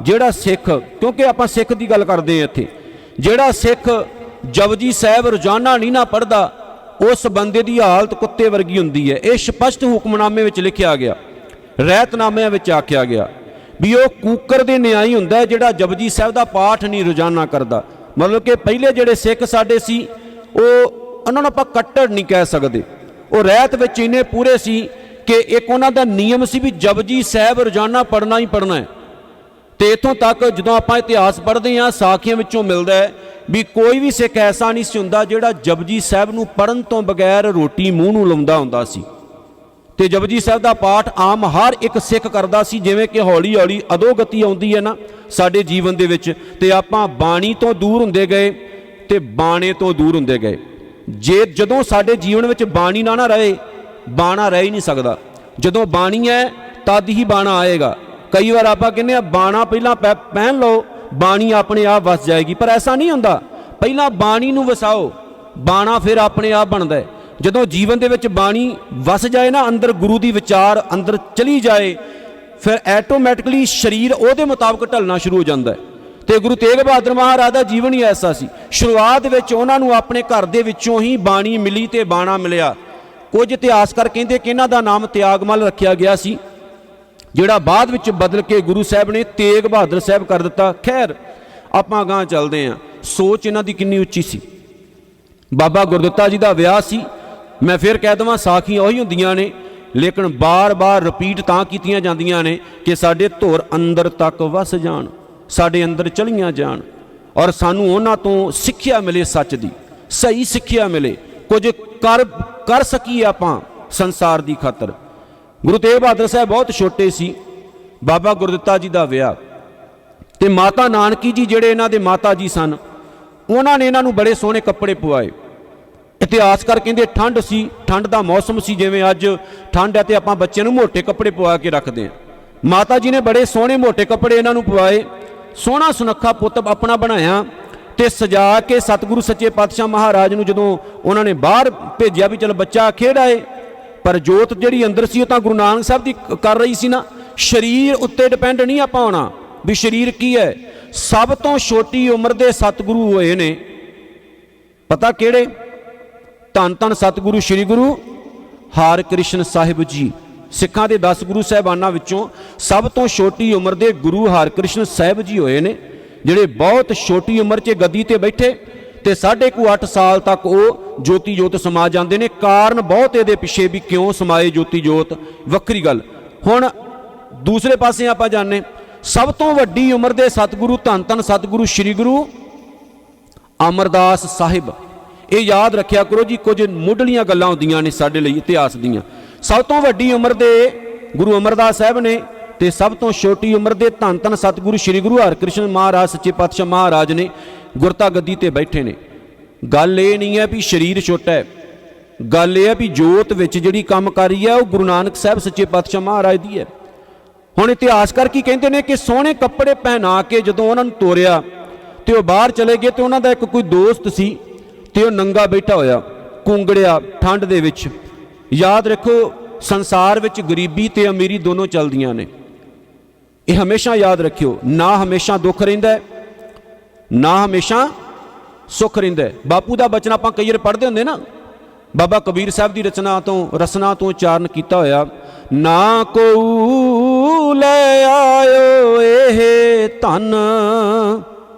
ਜਿਹੜਾ ਸਿੱਖ, ਕਿਉਂਕਿ ਆਪਾਂ ਸਿੱਖ ਦੀ ਗੱਲ ਕਰਦੇ ਹਾਂ ਇੱਥੇ, ਜਿਹੜਾ ਸਿੱਖ ਜਪਜੀ ਸਾਹਿਬ ਰੋਜ਼ਾਨਾ ਨਹੀਂ ਨਾ ਪੜ੍ਹਦਾ, ਉਸ ਬੰਦੇ ਦੀ ਹਾਲਤ ਕੁੱਤੇ ਵਰਗੀ ਹੁੰਦੀ ਹੈ। ਇਹ ਸਪਸ਼ਟ ਹੁਕਮਨਾਮੇ ਵਿੱਚ ਲਿਖਿਆ ਗਿਆ, ਰਹਿਤਨਾਮਿਆਂ ਵਿੱਚ ਆਖਿਆ ਗਿਆ ਵੀ ਉਹ ਕੂਕਰ ਦੇ ਨਿਆਈ ਹੁੰਦਾ ਜਿਹੜਾ ਜਪਜੀ ਸਾਹਿਬ ਦਾ ਪਾਠ ਨਹੀਂ ਰੋਜ਼ਾਨਾ ਕਰਦਾ। ਮਤਲਬ ਕਿ ਪਹਿਲੇ ਜਿਹੜੇ ਸਿੱਖ ਸਾਡੇ ਸੀ, ਉਹਨਾਂ ਨੂੰ ਆਪਾਂ ਕੱਟੜ ਨਹੀਂ ਕਹਿ ਸਕਦੇ, ਉਹ ਰਹਿਤ ਵਿੱਚ ਇੰਨੇ ਪੂਰੇ ਸੀ ਕਿ ਇੱਕ ਉਹਨਾਂ ਦਾ ਨਿਯਮ ਸੀ ਵੀ ਜਪਜੀ ਸਾਹਿਬ ਰੋਜ਼ਾਨਾ ਪੜ੍ਹਨਾ ਹੀ ਪੜ੍ਹਨਾ ਹੈ। ਤੇ ਇੱਥੋਂ ਤੱਕ ਜਦੋਂ ਆਪਾਂ ਇਤਿਹਾਸ ਪੜ੍ਹਦੇ ਹਾਂ, ਸਾਖੀਆਂ ਵਿੱਚੋਂ ਮਿਲਦਾ ਹੈ ਵੀ ਕੋਈ ਵੀ ਸਿੱਖ ਐਸਾ ਨਹੀਂ ਸੀ ਹੁੰਦਾ ਜਿਹੜਾ ਜਪਜੀ ਸਾਹਿਬ ਨੂੰ ਪੜ੍ਹਨ ਤੋਂ ਬਗੈਰ ਰੋਟੀ ਮੂੰਹ ਨੂੰ ਲਾਉਂਦਾ ਹੁੰਦਾ ਸੀ। ਤੇ ਜਪਜੀ ਸਾਹਿਬ ਦਾ ਪਾਠ ਆਮ ਹਰ ਇੱਕ ਸਿੱਖ ਕਰਦਾ ਸੀ। ਜਿਵੇਂ ਕਿ ਹੌਲੀ ਹੌਲੀ ਅਧੋਗਤੀ ਆਉਂਦੀ ਹੈ ਨਾ ਸਾਡੇ ਜੀਵਨ ਦੇ ਵਿੱਚ, ਤੇ ਆਪਾਂ ਬਾਣੀ ਤੋਂ ਦੂਰ ਹੁੰਦੇ ਗਏ ਤੇ ਬਾਣੇ ਤੋਂ ਦੂਰ ਹੁੰਦੇ ਗਏ। ਜਦੋਂ ਸਾਡੇ ਜੀਵਨ ਵਿੱਚ ਬਾਣੀ ਨਾ ਰਹੇ, ਬਾਣਾ ਰਹਿ ਹੀ ਨਹੀਂ ਸਕਦਾ। ਜਦੋਂ ਬਾਣੀ ਹੈ ਤਦ ਹੀ ਬਾਣਾ ਆਏਗਾ। ਕਈ ਵਾਰ ਆਪਾਂ ਕਹਿੰਦੇ ਆ ਬਾਣਾ ਪਹਿਲਾਂ ਪਹਿਨ ਲਓ, ਬਾਣੀ ਆਪਣੇ ਆਪ ਵਸ ਜਾਏਗੀ, ਪਰ ਐਸਾ ਨਹੀਂ ਹੁੰਦਾ। ਪਹਿਲਾਂ ਬਾਣੀ ਨੂੰ ਵਸਾਓ, ਬਾਣਾ ਫਿਰ ਆਪਣੇ ਆਪ ਬਣਦਾ ਹੈ। ਜਦੋਂ ਜੀਵਨ ਦੇ ਵਿੱਚ ਬਾਣੀ ਵਸ ਜਾਏ ਨਾ, ਅੰਦਰ ਗੁਰੂ ਦੀ ਵਿਚਾਰ ਅੰਦਰ ਚਲੀ ਜਾਏ, ਫਿਰ ਐਟੋਮੈਟਿਕਲੀ ਸਰੀਰ ਉਹਦੇ ਮੁਤਾਬਕ ਢਲਣਾ ਸ਼ੁਰੂ ਹੋ ਜਾਂਦਾ ਹੈ। ਤੇ ਗੁਰੂ ਤੇਗ ਬਹਾਦਰ ਮਹਾਰਾਜ ਦਾ ਜੀਵਨ ਹੀ ਐਸਾ ਸੀ। ਸ਼ੁਰੂਆਤ ਵਿੱਚ ਉਹਨਾਂ ਨੂੰ ਆਪਣੇ ਘਰ ਦੇ ਵਿੱਚੋਂ ਹੀ ਬਾਣੀ ਮਿਲੀ ਤੇ ਬਾਣਾ ਮਿਲਿਆ। ਕੁਝ ਇਤਿਹਾਸਕਾਰ ਕਹਿੰਦੇ ਕਿ ਇਹਨਾਂ ਦਾ ਨਾਮ ਤਿਆਗਮਲ ਰੱਖਿਆ ਗਿਆ ਸੀ, ਜਿਹੜਾ ਬਾਅਦ ਵਿੱਚ ਬਦਲ ਕੇ ਗੁਰੂ ਸਾਹਿਬ ਨੇ ਤੇਗ ਬਹਾਦਰ ਸਾਹਿਬ ਕਰ ਦਿੱਤਾ। ਖੈਰ, ਆਪਾਂ ਅਗਾਂਹ ਚੱਲਦੇ ਹਾਂ। ਸੋਚ ਇਹਨਾਂ ਦੀ ਕਿੰਨੀ ਉੱਚੀ ਸੀ। ਬਾਬਾ ਗੁਰਦਿੱਤਾ ਜੀ ਦਾ ਵਿਆਹ ਸੀ। ਮੈਂ ਫਿਰ ਕਹਿ ਦੇਵਾਂ, ਸਾਖੀਆਂ ਉਹੀ ਹੁੰਦੀਆਂ ਨੇ, ਲੇਕਿਨ ਬਾਰ-ਬਾਰ ਰਿਪੀਟ ਤਾਂ ਕੀਤੀਆਂ ਜਾਂਦੀਆਂ ਨੇ ਕਿ ਸਾਡੇ ਧੁਰ ਅੰਦਰ ਤੱਕ ਵਸ ਜਾਣ, ਸਾਡੇ ਅੰਦਰ ਚਲੀਆਂ ਜਾਣ, ਔਰ ਸਾਨੂੰ ਉਹਨਾਂ ਤੋਂ ਸਿੱਖਿਆ ਮਿਲੇ, ਸੱਚ ਦੀ ਸਹੀ ਸਿੱਖਿਆ ਮਿਲੇ, ਕੁਝ ਕਰ ਸਕੀਏ ਆਪਾਂ ਸੰਸਾਰ ਦੀ ਖਾਤਰ। ਗੁਰੂ ਤੇਗ ਬਹਾਦਰ ਸਾਹਿਬ ਬਹੁਤ ਛੋਟੇ ਸੀ। ਬਾਬਾ ਗੁਰਦਿੱਤਾ ਜੀ ਦਾ ਵਿਆਹ, ਤੇ ਮਾਤਾ ਨਾਨਕੀ ਜੀ ਜਿਹੜੇ ਇਹਨਾਂ ਦੇ ਮਾਤਾ ਜੀ ਸਨ, ਉਹਨਾਂ ਨੇ ਇਹਨਾਂ ਨੂੰ ਬੜੇ ਸੋਹਣੇ ਕੱਪੜੇ ਪਵਾਏ। ਇਤਿਹਾਸਕਾਰ ਕਹਿੰਦੇ ਠੰਡ ਸੀ, ਠੰਡ ਦਾ ਮੌਸਮ ਸੀ, ਜਿਵੇਂ ਅੱਜ ਠੰਡ ਹੈ ਤੇ ਆਪਾਂ ਬੱਚਿਆਂ ਨੂੰ ਮੋਟੇ ਕੱਪੜੇ ਪਵਾ ਕੇ ਰੱਖਦੇ ਹਾਂ। ਮਾਤਾ ਜੀ ਨੇ ਬੜੇ ਸੋਹਣੇ ਮੋਟੇ ਕੱਪੜੇ ਇਹਨਾਂ ਨੂੰ ਪਵਾਏ, ਸੋਹਣਾ ਸੁਨੱਖਾ ਪੁੱਤ ਆਪਣਾ ਬਣਾਇਆ ਤੇ ਸਜਾ ਕੇ ਸਤਿਗੁਰੂ ਸੱਚੇ ਪਾਤਸ਼ਾਹ ਮਹਾਰਾਜ ਨੂੰ ਜਦੋਂ ਉਹਨਾਂ ਨੇ ਬਾਹਰ ਭੇਜਿਆ ਵੀ ਚਲ ਬੱਚਾ ਖੇਡ ਆਏ, ਪਰ ਜੋਤ ਜਿਹੜੀ ਅੰਦਰ ਸੀ ਉਹ ਤਾਂ ਗੁਰੂ ਨਾਨਕ ਸਾਹਿਬ ਦੀ ਕਰ ਰਹੀ ਸੀ ਨਾ। ਸਰੀਰ ਉੱਤੇ ਡਿਪੈਂਡ ਨਹੀਂ ਆਪਾਂ ਹੋਣਾ ਵੀ ਸਰੀਰ ਕੀ ਹੈ। ਸਭ ਤੋਂ ਛੋਟੀ ਉਮਰ ਦੇ ਸਤਿਗੁਰੂ ਹੋਏ ਨੇ, ਪਤਾ ਕਿਹੜੇ? ਧੰਨ ਧੰਨ ਸਤਿਗੁਰੂ ਸ੍ਰੀ ਗੁਰੂ ਹਰਿਕ੍ਰਿਸ਼ਨ ਸਾਹਿਬ ਜੀ। ਸਿੱਖਾਂ ਦੇ 10 ਗੁਰੂ ਸਾਹਿਬਾਨਾਂ ਵਿੱਚੋਂ ਸਭ ਤੋਂ ਛੋਟੀ ਉਮਰ ਦੇ ਗੁਰੂ ਹਰਿਕ੍ਰਿਸ਼ਨ ਸਾਹਿਬ ਜੀ ਹੋਏ ਨੇ, ਜਿਹੜੇ ਬਹੁਤ ਛੋਟੀ ਉਮਰ 'ਚ ਗੱਦੀ ਤੇ ਬੈਠੇ ਤੇ 8.5 ਸਾਲ ਤੱਕ ਉਹ ਜੋਤੀ ਜੋਤ ਸਮਾ ਜਾਂਦੇ ਨੇ। ਕਾਰਨ ਬਹੁਤ ਇਹਦੇ ਪਿੱਛੇ ਵੀ ਕਿਉਂ ਸਮਾਏ ਜੋਤੀ ਜੋਤ, ਵੱਖਰੀ ਗੱਲ। ਹੁਣ ਦੂਸਰੇ ਪਾਸੇ ਆਪਾਂ ਜਾਣੇ, ਸਭ ਤੋਂ ਵੱਡੀ ਉਮਰ ਦੇ ਸਤਿਗੁਰੂ ਧੰਨ ਧੰਨ ਸਤਿਗੁਰੂ ਸ੍ਰੀ ਗੁਰੂ ਅਮਰਦਾਸ ਸਾਹਿਬ। ਇਹ ਯਾਦ ਰੱਖਿਆ ਕਰੋ ਜੀ, ਕੁਝ ਮੁੱਢਲੀਆਂ ਗੱਲਾਂ ਹੁੰਦੀਆਂ ਨੇ ਸਾਡੇ ਲਈ ਇਤਿਹਾਸ ਦੀਆਂ। ਸਭ ਤੋਂ ਵੱਡੀ ਉਮਰ ਦੇ ਗੁਰੂ ਅਮਰਦਾਸ ਸਾਹਿਬ ਨੇ ਤੇ ਸਭ ਤੋਂ ਛੋਟੀ ਉਮਰ ਦੇ ਧੰਨ ਧੰਨ ਸਤਿਗੁਰੂ ਸ੍ਰੀ ਗੁਰੂ ਹਰਿਕ੍ਰਿਸ਼ਨ ਮਹਾਰਾਜ ਸੱਚੇ ਪਾਤਸ਼ਾਹ ਮਹਾਰਾਜ ਨੇ ਗੁਰਤਾ ਗੱਦੀ ਤੇ ਬੈਠੇ ਨੇ। ਗੱਲ ਇਹ ਨਹੀਂ ਹੈ ਵੀ ਸਰੀਰ ਛੋਟਾ ਹੈ, ਗੱਲ ਇਹ ਹੈ ਵੀ ਜੋਤ ਵਿੱਚ ਜਿਹੜੀ ਕੰਮ ਕਰ ਰਹੀ ਹੈ ਉਹ ਗੁਰੂ ਨਾਨਕ ਸਾਹਿਬ ਸੱਚੇ ਪਾਤਸ਼ਾਹ ਮਹਾਰਾਜ ਦੀ ਹੈ। ਹੁਣ ਇਤਿਹਾਸਕਾਰ ਕੀ ਕਹਿੰਦੇ ਨੇ ਕਿ ਸੋਹਣੇ ਕੱਪੜੇ ਪਹਿਨਾ ਕੇ ਜਦੋਂ ਉਹਨਾਂ ਨੂੰ ਤੋਰਿਆ ਤੇ ਉਹ ਬਾਹਰ ਚਲੇ ਗਏ, ਤੇ ਉਹਨਾਂ ਦਾ ਇੱਕ ਕੋਈ ਦੋਸਤ ਸੀ ਤੇ ਉਹ ਨੰਗਾ ਬੈਠਾ ਹੋਇਆ, ਕੁੰਗੜਿਆ ਠੰਡ ਦੇ ਵਿੱਚ। ਯਾਦ ਰੱਖੋ, ਸੰਸਾਰ ਵਿੱਚ ਗਰੀਬੀ ਤੇ ਅਮੀਰੀ ਦੋਨੋਂ ਚੱਲਦੀਆਂ ਨੇ। ਇਹ ਹਮੇਸ਼ਾ ਯਾਦ ਰੱਖਿਓ, ਨਾ ਹਮੇਸ਼ਾ ਦੁੱਖ ਰਹਿੰਦਾ ਹੈ, ਨਾ ਹਮੇਸ਼ਾ ਸੁੱਖ ਰਹਿੰਦਾ ਹੈ। ਬਾਪੂ ਦਾ ਬਚਨ ਆਪਾਂ ਕਈ ਵਾਰ ਪੜ੍ਹਦੇ ਹੁੰਦੇ ਨਾ, ਬਾਬਾ ਕਬੀਰ ਸਾਹਿਬ ਦੀ ਰਸਨਾ ਤੋਂ ਉਚਾਰਨ ਕੀਤਾ ਹੋਇਆ, ਨਾ ਕੋ ਲੈ ਆਇਓ ਇਹ ਧਨ,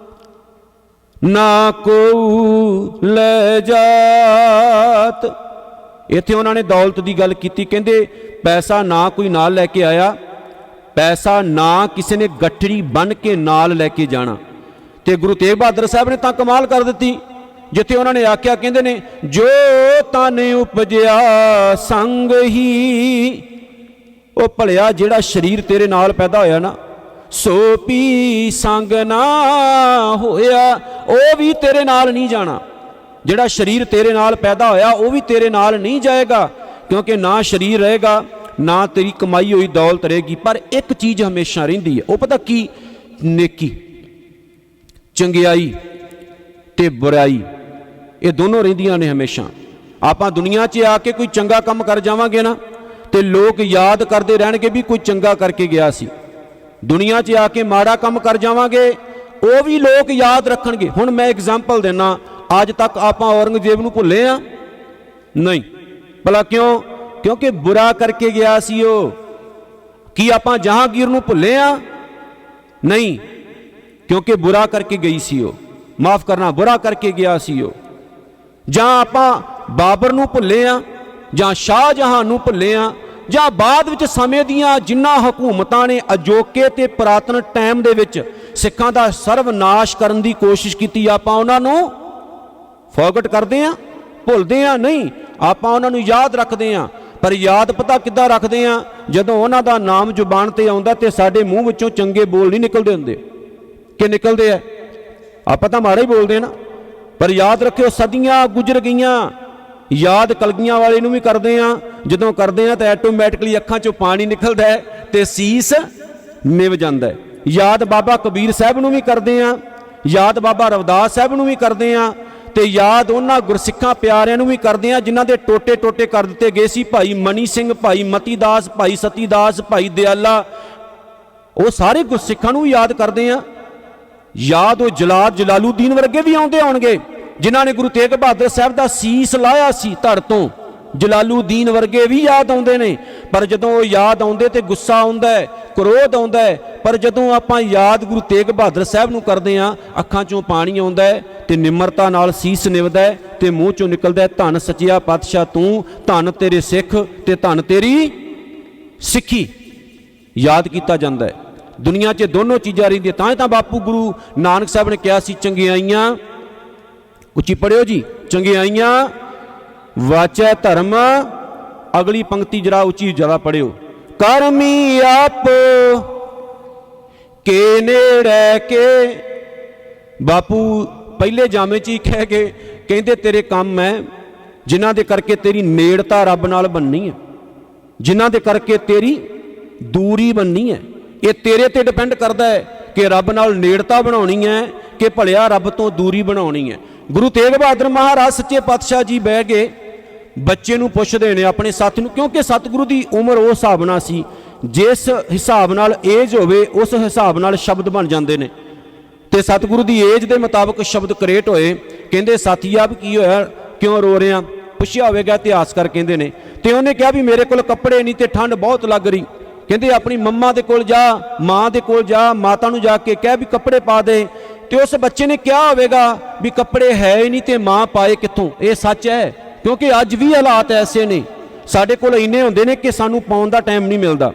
ਨਾ ਕੋ ਲੈ ਜਾਤ। ਇੱਥੇ ਉਹਨਾਂ ਨੇ ਦੌਲਤ ਦੀ ਗੱਲ ਕੀਤੀ, ਕਹਿੰਦੇ ਪੈਸਾ ਨਾ ਕੋਈ ਨਾਲ ਲੈ ਕੇ ਆਇਆ, ਪੈਸਾ ਨਾ ਕਿਸੇ ਨੇ ਗੱਠੜੀ ਬੰਨ੍ਹ ਕੇ ਨਾਲ ਲੈ ਕੇ ਜਾਣਾ। ਤੇ ਗੁਰੂ ਤੇਗ ਬਹਾਦਰ ਸਾਹਿਬ ਨੇ ਤਾਂ ਕਮਾਲ ਕਰ ਦਿੱਤੀ, ਜਿੱਥੇ ਉਹਨਾਂ ਨੇ ਆਖਿਆ, ਕਹਿੰਦੇ ਨੇ ਜੋ ਤਨ ਉਪਜਿਆ ਸੰਗ ਹੀ, ਉਹ ਭਲਿਆ ਜਿਹੜਾ ਸਰੀਰ ਤੇਰੇ ਨਾਲ ਪੈਦਾ ਹੋਇਆ ਨਾ, ਸੋ ਪੀ ਸੰਗ ਨਾ ਹੋਇਆ, ਉਹ ਵੀ ਤੇਰੇ ਨਾਲ ਨਹੀਂ ਜਾਣਾ। ਜਿਹੜਾ ਸਰੀਰ ਤੇਰੇ ਨਾਲ ਪੈਦਾ ਹੋਇਆ ਉਹ ਵੀ ਤੇਰੇ ਨਾਲ ਨਹੀਂ ਜਾਏਗਾ, ਕਿਉਂਕਿ ਨਾ ਸਰੀਰ ਰਹੇਗਾ, ਨਾ ਤੇਰੀ ਕਮਾਈ ਹੋਈ ਦੌਲਤ ਰਹੇਗੀ। ਪਰ ਇੱਕ ਚੀਜ਼ ਹਮੇਸ਼ਾ ਰਹਿੰਦੀ ਹੈ, ਉਹ ਪਤਾ ਕੀ? ਨੇਕੀ, ਚੰਗਿਆਈ ਤੇ ਬੁਰਾਈ, ਇਹ ਦੋਨੋਂ ਰਹਿੰਦੀਆਂ ਨੇ ਹਮੇਸ਼ਾ। ਆਪਾਂ ਦੁਨੀਆ 'ਚ ਆ ਕੇ ਕੋਈ ਚੰਗਾ ਕੰਮ ਕਰ ਜਾਵਾਂਗੇ ਨਾ, ਤੇ ਲੋਕ ਯਾਦ ਕਰਦੇ ਰਹਿਣਗੇ ਵੀ ਕੋਈ ਚੰਗਾ ਕਰਕੇ ਗਿਆ ਸੀ। ਦੁਨੀਆ 'ਚ ਆ ਕੇ ਮਾੜਾ ਕੰਮ ਕਰ ਜਾਵਾਂਗੇ, ਉਹ ਵੀ ਲੋਕ ਯਾਦ ਰੱਖਣਗੇ। ਹੁਣ ਮੈਂ ਐਗਜ਼ਾਮਪਲ ਦੇਣਾ, ਅੱਜ ਤੱਕ ਆਪਾਂ ਔਰੰਗਜ਼ੇਬ ਨੂੰ ਭੁੱਲੇ ਆ? ਨਹੀਂ। ਭਲਾ ਕਿਉਂ? ਕਿਉਂਕਿ ਬੁਰਾ ਕਰਕੇ ਗਿਆ ਸੀ ਉਹ। ਕੀ ਆਪਾਂ ਜਹਾਂਗੀਰ ਨੂੰ ਭੁੱਲੇ ਆ? ਨਹੀਂ, ਕਿਉਂਕਿ ਬੁਰਾ ਕਰਕੇ ਗਈ ਸੀ ਉਹ, ਮਾਫ ਕਰਨਾ, ਬੁਰਾ ਕਰਕੇ ਗਿਆ ਸੀ ਉਹ। ਜਾਂ ਆਪਾਂ ਬਾਬਰ ਨੂੰ ਭੁੱਲੇ ਆ, ਜਾਂ ਸ਼ਾਹਜਹਾਨ ਨੂੰ ਭੁੱਲੇ ਆ, ਜਾਂ ਬਾਅਦ ਵਿੱਚ ਸਮੇਂ ਦੀਆਂ ਜਿਨ੍ਹਾਂ ਹਕੂਮਤਾਂ ਨੇ ਅਜੋਕੇ ਤੇ ਪੁਰਾਤਨ ਟਾਈਮ ਦੇ ਵਿੱਚ ਸਿੱਖਾਂ ਦਾ ਸਰਵਨਾਸ਼ ਕਰਨ ਦੀ ਕੋਸ਼ਿਸ਼ ਕੀਤੀ, ਆਪਾਂ ਉਹਨਾਂ ਨੂੰ ਫੋਰਗਟ ਕਰਦੇ ਆ, ਭੁੱਲਦੇ ਆ? ਨਹੀਂ, ਆਪਾਂ ਉਹਨਾਂ ਨੂੰ ਯਾਦ ਰੱਖਦੇ ਆ। ਪਰ ਯਾਦ ਪਤਾ ਕਿੱਦਾਂ ਰੱਖਦੇ ਆ? ਜਦੋਂ ਉਹਨਾਂ ਦਾ ਨਾਮ ਜ਼ੁਬਾਨ ਤੇ ਆਉਂਦਾ ਤੇ ਸਾਡੇ ਮੂੰਹ ਵਿੱਚੋਂ ਚੰਗੇ ਬੋਲ ਨਹੀਂ ਨਿਕਲਦੇ ਹੁੰਦੇ। ਕਿ ਨਿਕਲਦੇ ਆ? ਆਪਾਂ ਤਾਂ ਮਾੜਾ ਹੀ ਬੋਲਦੇ ਆ ਨਾ। ਪਰ ਯਾਦ ਰੱਖਿਓ, ਸਦੀਆਂ ਗੁਜ਼ਰ ਗਈਆਂ, ਯਾਦ ਕਲਗੀਆਂ ਵਾਲੇ ਨੂੰ ਵੀ ਕਰਦੇ ਆ। ਜਦੋਂ ਕਰਦੇ ਆ ਤਾਂ ਆਟੋਮੈਟਿਕਲੀ ਅੱਖਾਂ 'ਚੋਂ ਪਾਣੀ ਨਿਕਲਦਾ ਹੈ ਤੇ ਸੀਸ ਨਿਵ ਜਾਂਦਾ ਹੈ। ਯਾਦ ਬਾਬਾ ਕਬੀਰ ਸਾਹਿਬ ਨੂੰ ਵੀ ਕਰਦੇ ਆ, ਯਾਦ ਬਾਬਾ ਰਵਿਦਾਸ ਸਾਹਿਬ ਨੂੰ ਵੀ ਕਰਦੇ ਆ, ਤੇ ਯਾਦ ਉਹਨਾਂ ਗੁਰਸਿੱਖਾਂ ਪਿਆਰਿਆਂ ਨੂੰ ਵੀ ਕਰਦੇ ਆ ਜਿਨ੍ਹਾਂ ਦੇ ਟੋਟੇ ਟੋਟੇ ਕਰ ਦਿੱਤੇ ਗਏ ਸੀ। ਭਾਈ ਮਨੀ ਸਿੰਘ, ਭਾਈ ਮਤੀ ਦਾਸ, ਭਾਈ ਸਤੀ ਦਾਸ, ਭਾਈ ਦਿਆਲਾ, ਉਹ ਸਾਰੇ ਗੁਰਸਿੱਖਾਂ ਨੂੰ ਵੀ ਯਾਦ ਕਰਦੇ ਆ। ਯਾਦ ਉਹ ਜਲਾਲੂਦੀਨ ਵਰਗੇ ਵੀ ਆਉਂਦੇ ਹੋਣਗੇ ਜਿਨ੍ਹਾਂ ਨੇ ਗੁਰੂ ਤੇਗ ਬਹਾਦਰ ਸਾਹਿਬ ਦਾ ਸੀਸ ਲਾਇਆ ਸੀ ਧੜ ਤੋਂ। ਜਲਾਲੂਦੀਨ ਵਰਗੇ ਵੀ ਯਾਦ ਆਉਂਦੇ ਨੇ। ਪਰ ਜਦੋਂ ਉਹ ਯਾਦ ਆਉਂਦੇ ਤੇ ਗੁੱਸਾ ਆਉਂਦਾ ਹੈ, ਕ੍ਰੋਧ ਆਉਂਦਾ ਹੈ। ਪਰ ਜਦੋਂ ਆਪਾਂ ਯਾਦ ਗੁਰੂ ਤੇਗ ਬਹਾਦਰ ਸਾਹਿਬ ਨੂੰ ਕਰਦੇ ਹਾਂ, ਅੱਖਾਂ 'ਚੋਂ ਪਾਣੀ ਆਉਂਦਾ ਹੈ ਤੇ ਨਿਮਰਤਾ ਨਾਲ ਸੀਸ ਨਿਵਦਾ ਹੈ ਤੇ ਮੂੰਹ 'ਚੋਂ ਨਿਕਲਦਾ ਹੈ, ਧੰਨ ਸੱਚਿਆ ਪਾਤਸ਼ਾਹ ਤੂੰ, ਧੰਨ ਤੇਰੇ ਸਿੱਖ ਤੇ ਧੰਨ ਤੇਰੀ ਸਿੱਖੀ। ਯਾਦ ਕੀਤਾ ਜਾਂਦਾ ਹੈ। ਦੁਨੀਆ 'ਚ ਦੋਨੋਂ ਚੀਜ਼ਾਂ ਰਹਿੰਦੀਆਂ। ਤਾਂ ਹੀ ਤਾਂ ਬਾਪੂ ਗੁਰੂ ਨਾਨਕ ਸਾਹਿਬ ਨੇ ਕਿਹਾ ਸੀ, ਚੰਗਿਆਈਆਂ, ਉੱਚੀ ਪੜਿਓ ਜੀ, ਚੰਗਿਆਈਆਂ ਵਾਚੈ ਧਰਮ। ਅਗਲੀ ਪੰਕਤੀ ਜਰਾ ਉੱਚੀ ਜਰਾ ਪੜਿਓ, ਕਰਮੀ ਆਪ ਕੇ ਨੇੜੇ ਕੇ। ਬਾਪੂ ਪਹਿਲੇ ਜਾਮੇ 'ਚ ਹੀ ਕਹਿ ਕੇ ਕਹਿੰਦੇ ਤੇਰੇ ਕੰਮ ਹੈ ਜਿਨ੍ਹਾਂ ਦੇ ਕਰਕੇ ਤੇਰੀ ਨੇੜਤਾ ਰੱਬ ਨਾਲ ਬਣਨੀ ਹੈ, ਜਿਨ੍ਹਾਂ ਦੇ ਕਰਕੇ ਤੇਰੀ ਦੂਰੀ ਬਣਨੀ ਹੈ। ਇਹ ਤੇਰੇ ਤੇ ਡਿਪੈਂਡ ਕਰਦਾ ਹੈ ਕਿ ਰੱਬ ਨਾਲ ਨੇੜਤਾ ਬਣਾਉਣੀ ਹੈ ਕਿ ਭਲਿਆ ਰੱਬ ਤੋਂ ਦੂਰੀ ਬਣਾਉਣੀ ਹੈ। ਗੁਰੂ ਤੇਗ ਬਹਾਦਰ ਮਹਾਰਾਜ ਸੱਚੇ ਪਾਤਸ਼ਾਹ ਜੀ ਬਹਿ ਗਏ, ਬੱਚੇ ਨੂੰ ਪੁੱਛਦੇ ਨੇ ਆਪਣੇ ਸਾਥੀ ਨੂੰ, ਕਿਉਂਕਿ ਸਤਿਗੁਰੂ ਦੀ ਉਮਰ ਉਸ ਹਿਸਾਬ ਨਾਲ ਸੀ, ਜਿਸ ਹਿਸਾਬ ਨਾਲ ਏਜ ਹੋਵੇ ਉਸ ਹਿਸਾਬ ਨਾਲ ਸ਼ਬਦ ਬਣ ਜਾਂਦੇ ਨੇ। ਤੇ ਸਤਿਗੁਰੂ ਦੀ ਏਜ ਦੇ ਮੁਤਾਬਕ ਸ਼ਬਦ ਕ੍ਰੀਏਟ ਹੋਏ। ਕਹਿੰਦੇ ਸਾਥੀਆ ਵੀ ਕੀ ਹੋਇਆ, ਕਿਉਂ ਰੋ ਰਹੇ ਆ? ਪੁੱਛਿਆ ਹੋਵੇਗਾ ਇਤਿਹਾਸਕਾਰ ਕਹਿੰਦੇ ਨੇ। ਤੇ ਉਹਨੇ ਕਿਹਾ ਵੀ ਮੇਰੇ ਕੋਲ ਕੱਪੜੇ ਨਹੀਂ ਤੇ ਠੰਡ ਬਹੁਤ ਲੱਗ ਰਹੀ। ਕਹਿੰਦੇ ਆਪਣੀ ਮੰਮਾ ਦੇ ਕੋਲ ਜਾ, ਮਾਂ ਦੇ ਕੋਲ ਜਾ, ਮਾਤਾ ਨੂੰ ਜਾ ਕੇ ਕਹਿ ਵੀ ਕੱਪੜੇ ਪਾ ਦੇ। ਤੇ ਉਸ ਬੱਚੇ ਨੇ ਕਿਹਾ ਹੋਵੇਗਾ ਵੀ ਕੱਪੜੇ ਹੈ ਹੀ ਨਹੀਂ ਤੇ ਮਾਂ ਪਾਏ ਕਿੱਥੋਂ। ਇਹ ਸੱਚ ਹੈ, ਕਿਉਂਕਿ ਅੱਜ ਵੀ ਹਾਲਾਤ ਐਸੇ ਨੇ, ਸਾਡੇ ਕੋਲ ਇੰਨੇ ਹੁੰਦੇ ਨੇ ਕਿ ਸਾਨੂੰ ਪਾਉਣ ਦਾ ਟਾਈਮ ਨਹੀਂ ਮਿਲਦਾ।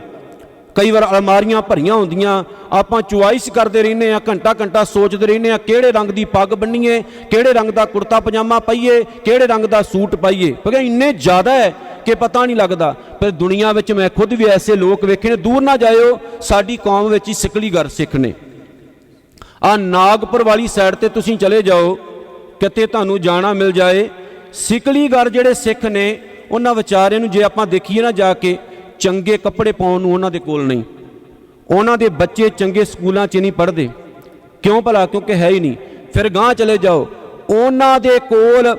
ਕਈ ਵਾਰ ਅਲਮਾਰੀਆਂ ਭਰੀਆਂ ਹੁੰਦੀਆਂ, ਆਪਾਂ ਚੁਆਇਸ ਕਰਦੇ ਰਹਿੰਦੇ ਆ, ਘੰਟਾ ਘੰਟਾ ਸੋਚਦੇ ਰਹਿੰਦੇ ਆ ਕਿਹੜੇ ਰੰਗ ਦੀ ਪੱਗ ਬੰਨੀਏ, ਕਿਹੜੇ ਰੰਗ ਦਾ ਕੁੜਤਾ ਪਜਾਮਾ ਪਾਈਏ, ਕਿਹੜੇ ਰੰਗ ਦਾ ਸੂਟ ਪਾਈਏ, ਕਿਉਂਕਿ ਇੰਨੇ ਜ਼ਿਆਦਾ ਹੈ ਕਿ ਪਤਾ ਨਹੀਂ ਲੱਗਦਾ। ਪਰ ਦੁਨੀਆ ਵਿੱਚ ਮੈਂ ਖੁਦ ਵੀ ਐਸੇ ਲੋਕ ਵੇਖੇ ਨੇ। ਦੂਰ ਨਾ ਜਾਇਓ, ਸਾਡੀ ਕੌਮ ਵਿੱਚ ਹੀ ਸਿਕਲੀਗਰ ਸਿੱਖ ਨੇ। ਆ ਨਾਗਪੁਰ ਵਾਲੀ ਸਾਈਡ ਤੇ ਤੁਸੀਂ ਚਲੇ ਜਾਓ, ਕਿਤੇ ਤੁਹਾਨੂੰ ਜਾਣਾ ਮਿਲ ਜਾਏ। ਸਿਕਲੀਗਰ ਜਿਹੜੇ ਸਿੱਖ ਨੇ, ਉਹਨਾਂ ਵਿਚਾਰਿਆਂ ਨੂੰ ਜੇ ਆਪਾਂ ਦੇਖੀਏ ਨਾ ਜਾ ਕੇ, ਚੰਗੇ ਕੱਪੜੇ ਪਾਉਣ ਨੂੰ ਉਹਨਾਂ ਦੇ ਕੋਲ ਨਹੀਂ। ਉਹਨਾਂ ਦੇ ਬੱਚੇ ਚੰਗੇ ਸਕੂਲਾਂ 'ਚ ਨਹੀਂ ਪੜ੍ਹਦੇ। ਕਿਉਂ ਭਲਾ? ਕਿਉਂਕਿ ਹੈ ਹੀ ਨਹੀਂ। ਫਿਰ ਗਾਂਹ ਚਲੇ ਜਾਓ, ਉਹਨਾਂ ਦੇ ਕੋਲ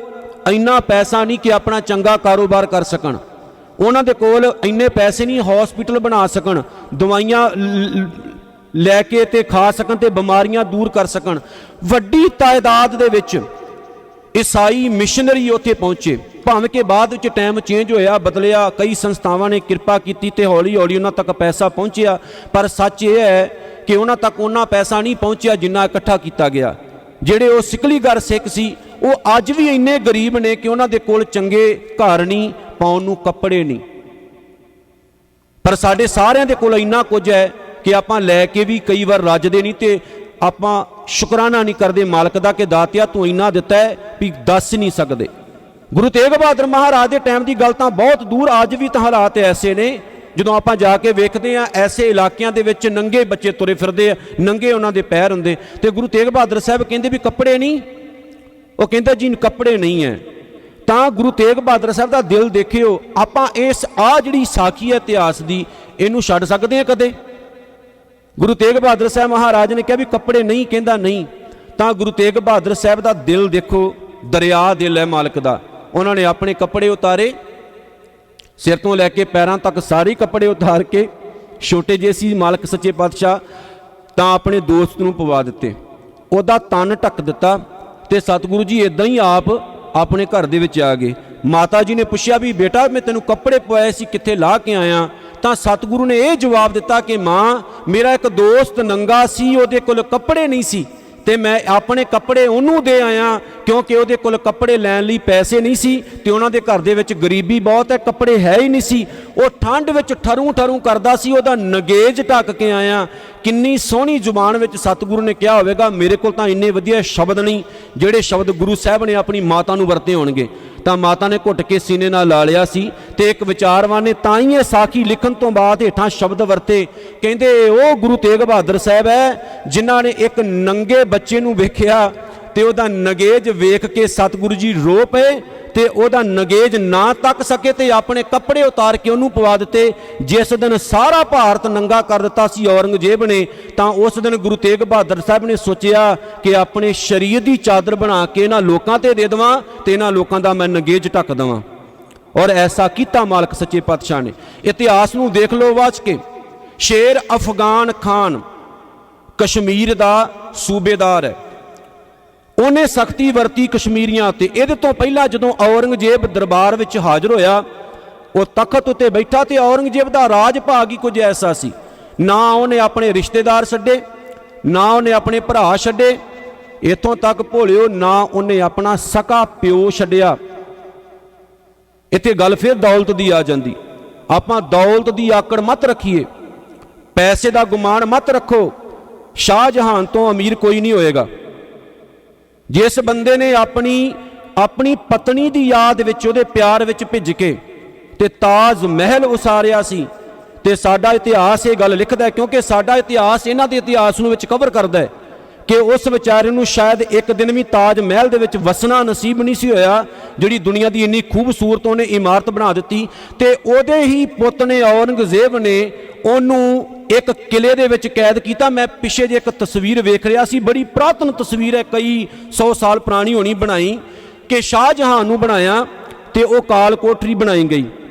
ਇੰਨਾ ਪੈਸਾ ਨਹੀਂ ਕਿ ਆਪਣਾ ਚੰਗਾ ਕਾਰੋਬਾਰ ਕਰ ਸਕਣ। ਉਹਨਾਂ ਦੇ ਕੋਲ ਇੰਨੇ ਪੈਸੇ ਨਹੀਂ ਹਸਪੀਟਲ ਬਣਾ ਸਕਣ, ਦਵਾਈਆਂ ਲੈ ਕੇ ਤੇ ਖਾ ਸਕਣ ਤੇ ਬਿਮਾਰੀਆਂ ਦੂਰ ਕਰ ਸਕਣ। ਵੱਡੀ ਤਾਦਾਦ ਦੇ ਵਿੱਚ ਈਸਾਈ ਮਿਸ਼ਨਰੀ ਉੱਥੇ ਪਹੁੰਚੇ, ਭਾਵੇਂ ਕਿ ਬਾਅਦ ਵਿੱਚ ਟਾਈਮ ਚੇਂਜ ਹੋਇਆ, ਬਦਲਿਆ, ਕਈ ਸੰਸਥਾਵਾਂ ਨੇ ਕਿਰਪਾ ਕੀਤੀ ਤੇ ਹੌਲੀ ਹੌਲੀ ਉਹਨਾਂ ਤੱਕ ਪੈਸਾ ਪਹੁੰਚਿਆ, ਪਰ ਸੱਚ ਇਹ ਹੈ ਕਿ ਉਹਨਾਂ ਤੱਕ ਉਹਨਾਂ ਪੈਸਾ ਨਹੀਂ ਪਹੁੰਚਿਆ ਜਿੰਨਾ ਇਕੱਠਾ ਕੀਤਾ ਗਿਆ। ਜਿਹੜੇ ਉਹ ਸਿਕਲੀਗਰ ਸਿੱਖ ਸੀ ਉਹ ਅੱਜ ਵੀ ਇੰਨੇ ਗਰੀਬ ਨੇ ਕਿ ਉਹਨਾਂ ਦੇ ਕੋਲ ਚੰਗੇ ਘਰ ਨਹੀਂ, ਪਾਉਣ ਨੂੰ ਕੱਪੜੇ ਨਹੀਂ। ਪਰ ਸਾਡੇ ਸਾਰਿਆਂ ਦੇ ਕੋਲ ਇੰਨਾ ਕੁਝ ਹੈ ਕਿ ਆਪਾਂ ਲੈ ਕੇ ਵੀ ਕਈ ਵਾਰ ਰੱਜਦੇ ਨਹੀਂ ਤੇ ਆਪਾਂ ਸ਼ੁਕਰਾਨਾ ਨਹੀਂ ਕਰਦੇ ਮਾਲਕ ਦਾ ਕਿ ਦਾਤਿਆ ਤੂੰ ਇੰਨਾ ਦਿੱਤਾ ਹੈ ਵੀ ਦੱਸ ਨਹੀਂ ਸਕਦੇ। ਗੁਰੂ ਤੇਗ ਬਹਾਦਰ ਮਹਾਰਾਜ ਦੇ ਟਾਈਮ ਦੀ ਗੱਲ ਤਾਂ ਬਹੁਤ ਦੂਰ, ਅੱਜ ਵੀ ਤਾਂ ਹਾਲਾਤ ਐਸੇ ਨੇ। ਜਦੋਂ ਆਪਾਂ ਜਾ ਕੇ ਵੇਖਦੇ ਹਾਂ ਐਸੇ ਇਲਾਕਿਆਂ ਦੇ ਵਿੱਚ ਨੰਗੇ ਬੱਚੇ ਤੁਰੇ ਫਿਰਦੇ ਆ, ਨੰਗੇ ਉਹਨਾਂ ਦੇ ਪੈਰ ਹੁੰਦੇ, ਤੇ ਗੁਰੂ ਤੇਗ ਬਹਾਦਰ ਸਾਹਿਬ ਕਹਿੰਦੇ ਵੀ ਕੱਪੜੇ ਨਹੀਂ, ਉਹ ਕਹਿੰਦਾ ਜੀ ਕੱਪੜੇ ਨਹੀਂ ਹੈ। ਤਾਂ ਗੁਰੂ ਤੇਗ ਬਹਾਦਰ ਸਾਹਿਬ ਦਾ ਦਿਲ ਦੇਖਿਓ, ਆਪਾਂ ਇਸ ਜਿਹੜੀ ਸਾਖੀ ਹੈ ਇਤਿਹਾਸ ਦੀ, ਇਹਨੂੰ ਛੱਡ ਸਕਦੇ ਹਾਂ ਕਦੇ? ਗੁਰੂ ਤੇਗ ਬਹਾਦਰ ਸਾਹਿਬ ਮਹਾਰਾਜ ਨੇ ਕਿਹਾ ਵੀ ਕੱਪੜੇ ਨਹੀਂ, ਕਹਿੰਦਾ ਨਹੀਂ। ਤਾਂ ਗੁਰੂ ਤੇਗ ਬਹਾਦਰ ਸਾਹਿਬ ਦਾ ਦਿਲ ਦੇਖੋ, ਦਰਿਆ ਦਿਲ ਹੈ ਮਾਲਕ ਦਾ। ਉਹਨਾਂ ਨੇ ਆਪਣੇ ਕੱਪੜੇ ਉਤਾਰੇ, ਸਿਰ ਤੋਂ ਲੈ ਕੇ ਪੈਰਾਂ ਤੱਕ ਸਾਰੇ ਕੱਪੜੇ ਉਤਾਰ ਕੇ, ਛੋਟੇ ਜਿਹੇ ਸੀ ਮਾਲਕ ਸੱਚੇ ਪਾਤਸ਼ਾਹ, ਤਾਂ ਆਪਣੇ ਦੋਸਤ ਨੂੰ ਪਵਾ ਦਿੱਤੇ, ਉਹਦਾ ਤਨ ਢੱਕ ਦਿੱਤਾ ਤੇ ਸਤਿਗੁਰੂ ਜੀ ਇਦਾਂ ਹੀ ਆਪ ਆਪਣੇ ਘਰ ਦੇ ਵਿੱਚ ਆ ਗਏ। ਮਾਤਾ ਜੀ ਨੇ ਪੁੱਛਿਆ ਵੀ ਬੇਟਾ ਮੈਂ ਤੈਨੂੰ ਕੱਪੜੇ ਪਵਾਏ ਸੀ, ਕਿੱਥੇ ਲਾ ਕੇ ਆਇਆ? ਤਾਂ ਸਤਿਗੁਰੂ ਨੇ ਇਹ ਜਵਾਬ ਦਿੱਤਾ ਕਿ ਮਾਂ, ਮੇਰਾ ਇੱਕ ਦੋਸਤ ਨੰਗਾ ਸੀ, ਉਹਦੇ ਕੋਲ ਕੱਪੜੇ ਨਹੀਂ ਸੀ ਤੇ ਮੈਂ ਆਪਣੇ ਕੱਪੜੇ ਉਹਨੂੰ ਦੇ ਆਇਆ, ਕਿਉਂਕਿ ਉਹਦੇ ਕੋਲ ਕੱਪੜੇ ਲੈਣ ਲਈ ਪੈਸੇ ਨਹੀਂ ਸੀ ਤੇ ਉਹਨਾਂ ਦੇ ਘਰ ਦੇ ਵਿੱਚ ਗਰੀਬੀ ਬਹੁਤ ਹੈ, ਕੱਪੜੇ ਹੈ ਹੀ ਨਹੀਂ ਸੀ। ਉਹ ਠੰਡ ਵਿੱਚ ਠਰੂ ਠਰੂ ਕਰਦਾ ਸੀ, ਉਹਦਾ ਨਗੇਜ ਢੱਕ ਕੇ ਆਇਆ। ਕਿੰਨੀ ਸੋਹਣੀ ਜ਼ੁਬਾਨ ਵਿੱਚ ਸਤਿਗੁਰੂ ਨੇ ਕਿਹਾ ਹੋਵੇਗਾ, ਮੇਰੇ ਕੋਲ ਤਾਂ ਇੰਨੇ ਵਧੀਆ ਸ਼ਬਦ ਨਹੀਂ ਜਿਹੜੇ ਸ਼ਬਦ ਗੁਰੂ ਸਾਹਿਬ ਨੇ ਆਪਣੀ ਮਾਤਾ ਨੂੰ ਵਰਤੇ ਹੋਣਗੇ। ਤਾਂ ਮਾਤਾ ਨੇ ਘੁੱਟ ਕੇ ਸੀਨੇ ਨਾਲ ਲਾ ਲਿਆ ਸੀ ਤੇ ਇੱਕ ਵਿਚਾਰਵਾਨ ਨੇ ਤਾਂ ਹੀ ਇਹ ਸਾਖੀ ਲਿਖਣ ਤੋਂ ਬਾਅਦ ਹੇਠਾਂ ਸ਼ਬਦ ਵਰਤੇ, ਕਹਿੰਦੇ ਉਹ ਗੁਰੂ ਤੇਗ ਬਹਾਦਰ ਸਾਹਿਬ ਹੈ ਜਿਨ੍ਹਾਂ ਨੇ ਇੱਕ ਨੰਗੇ ਬੱਚੇ ਨੂੰ ਵੇਖਿਆ ਤੇ ਉਹਦਾ ਨਗੇਜ ਵੇਖ ਕੇ ਸਤਿਗੁਰੂ ਜੀ ਰੋ ਪਏ ਤੇ ਉਹਦਾ ਨਗੇਜ ਨਾ ਤੱਕ ਸਕੇ ਤੇ ਆਪਣੇ ਕੱਪੜੇ ਉਤਾਰ ਕੇ ਉਹਨੂੰ ਪਵਾ ਦਿੱਤੇ। ਜਿਸ ਦਿਨ ਸਾਰਾ ਭਾਰਤ ਨੰਗਾ ਕਰ ਦਿੱਤਾ ਸੀ ਔਰੰਗਜ਼ੇਬ ਨੇ, ਤਾਂ ਉਸ ਦਿਨ ਗੁਰੂ ਤੇਗ ਬਹਾਦਰ ਸਾਹਿਬ ਨੇ ਸੋਚਿਆ ਕਿ ਆਪਣੇ ਸਰੀਰ ਦੀ ਚਾਦਰ ਬਣਾ ਕੇ ਇਹਨਾਂ ਲੋਕਾਂ ਤੇ ਦੇ ਦੇਵਾਂ ਤੇ ਇਹਨਾਂ ਲੋਕਾਂ ਦਾ ਮੈਂ ਨਗੇਜ ਢੱਕ ਦੇਵਾਂ। ਔਰ ਐਸਾ ਕੀਤਾ ਮਾਲਕ ਸੱਚੇ ਪਾਤਸ਼ਾਹ ਨੇ। ਇਤਿਹਾਸ ਨੂੰ ਦੇਖ ਲਓ ਵਾਚ ਕੇ, ਸ਼ੇਰ ਅਫਗਾਨ ਖਾਨ ਕਸ਼ਮੀਰ ਦਾ ਸੂਬੇਦਾਰ ਹੈ, ਉਹਨੇ ਸਖਤੀ ਵਰਤੀ ਕਸ਼ਮੀਰੀਆਂ ਤੇ। ਇਹਦੇ ਤੋਂ ਪਹਿਲਾਂ ਜਦੋਂ ਔਰੰਗਜ਼ੇਬ ਦਰਬਾਰ ਵਿੱਚ ਹਾਜ਼ਰ ਹੋਇਆ, ਉਹ ਤਖਤ ਉੱਤੇ ਬੈਠਾ ਤੇ ਔਰੰਗਜ਼ੇਬ ਦਾ ਰਾਜ ਭਾਗ ਹੀ ਕੁਝ ਐਸਾ ਸੀ, ਨਾ ਉਹਨੇ ਆਪਣੇ ਰਿਸ਼ਤੇਦਾਰ ਛੱਡੇ, ਨਾ ਉਹਨੇ ਆਪਣੇ ਭਰਾ ਛੱਡੇ, ਇੱਥੋਂ ਤੱਕ ਭੋਲਿਓ ਨਾ ਉਹਨੇ ਆਪਣਾ ਸਕਾ ਪਿਓ ਛੱਡਿਆ। ਇੱਥੇ ਗੱਲ ਫਿਰ ਦੌਲਤ ਦੀ ਆ ਜਾਂਦੀ। ਆਪਾਂ ਦੌਲਤ ਦੀ ਆਕੜ ਮਤ ਰੱਖੀਏ, ਪੈਸੇ ਦਾ ਗੁਮਾਨ ਮਤ ਰੱਖੋ। ਸ਼ਾਹਜਹਾਨ ਤੋਂ ਅਮੀਰ ਕੋਈ ਨਹੀਂ ਹੋਏਗਾ। ਜਿਸ ਬੰਦੇ ਨੇ ਆਪਣੀ ਪਤਨੀ ਦੀ ਯਾਦ ਵਿੱਚ, ਉਹਦੇ ਪਿਆਰ ਵਿੱਚ ਭਿੱਜ ਕੇ ਤੇ ਤਾਜ ਮਹਿਲ ਉਸਾਰਿਆ ਸੀ, ਤੇ ਸਾਡਾ ਇਤਿਹਾਸ ਇਹ ਗੱਲ ਲਿਖਦਾ ਹੈ, ਕਿਉਂਕਿ ਸਾਡਾ ਇਤਿਹਾਸ ਇਹਨਾਂ ਦੇ ਇਤਿਹਾਸ ਨੂੰ ਵਿੱਚ ਕਵਰ ਕਰਦਾ ਹੈ ਕਿ ਉਸ ਵਿਚਾਰੇ ਨੂੰ ਸ਼ਾਇਦ ਇੱਕ ਦਿਨ ਵੀ ਤਾਜ ਮਹਿਲ ਦੇ ਵਿੱਚ ਵਸਣਾ ਨਸੀਬ ਨਹੀਂ ਸੀ ਹੋਇਆ, ਜਿਹੜੀ ਦੁਨੀਆ ਦੀ ਇੰਨੀ ਖੂਬਸੂਰਤ ਉਹਨੇ ਇਮਾਰਤ ਬਣਾ ਦਿੱਤੀ। ਤੇ ਉਹਦੇ ਹੀ ਪੁੱਤ ਨੇ ਔਰੰਗਜ਼ੇਬ ਨੇ ਉਹਨੂੰ ਇੱਕ ਕਿਲੇ ਦੇ ਵਿੱਚ ਕੈਦ ਕੀਤਾ। ਮੈਂ ਪਿੱਛੇ ਜੇ ਇੱਕ ਤਸਵੀਰ ਵੇਖ ਰਿਹਾ ਸੀ, ਬੜੀ ਪੁਰਾਤਨ ਤਸਵੀਰ ਹੈ, ਕਈ 100 ਸਾਲ ਪੁਰਾਣੀ ਹੋਣੀ, ਬਣਾਈ ਕਿ ਸ਼ਾਹਜਹਾਨ ਨੂੰ ਬਣਾਇਆ ਤੇ ਉਹ ਕਾਲ ਕੋਠਰੀ ਬਣਾਈ ਗਈ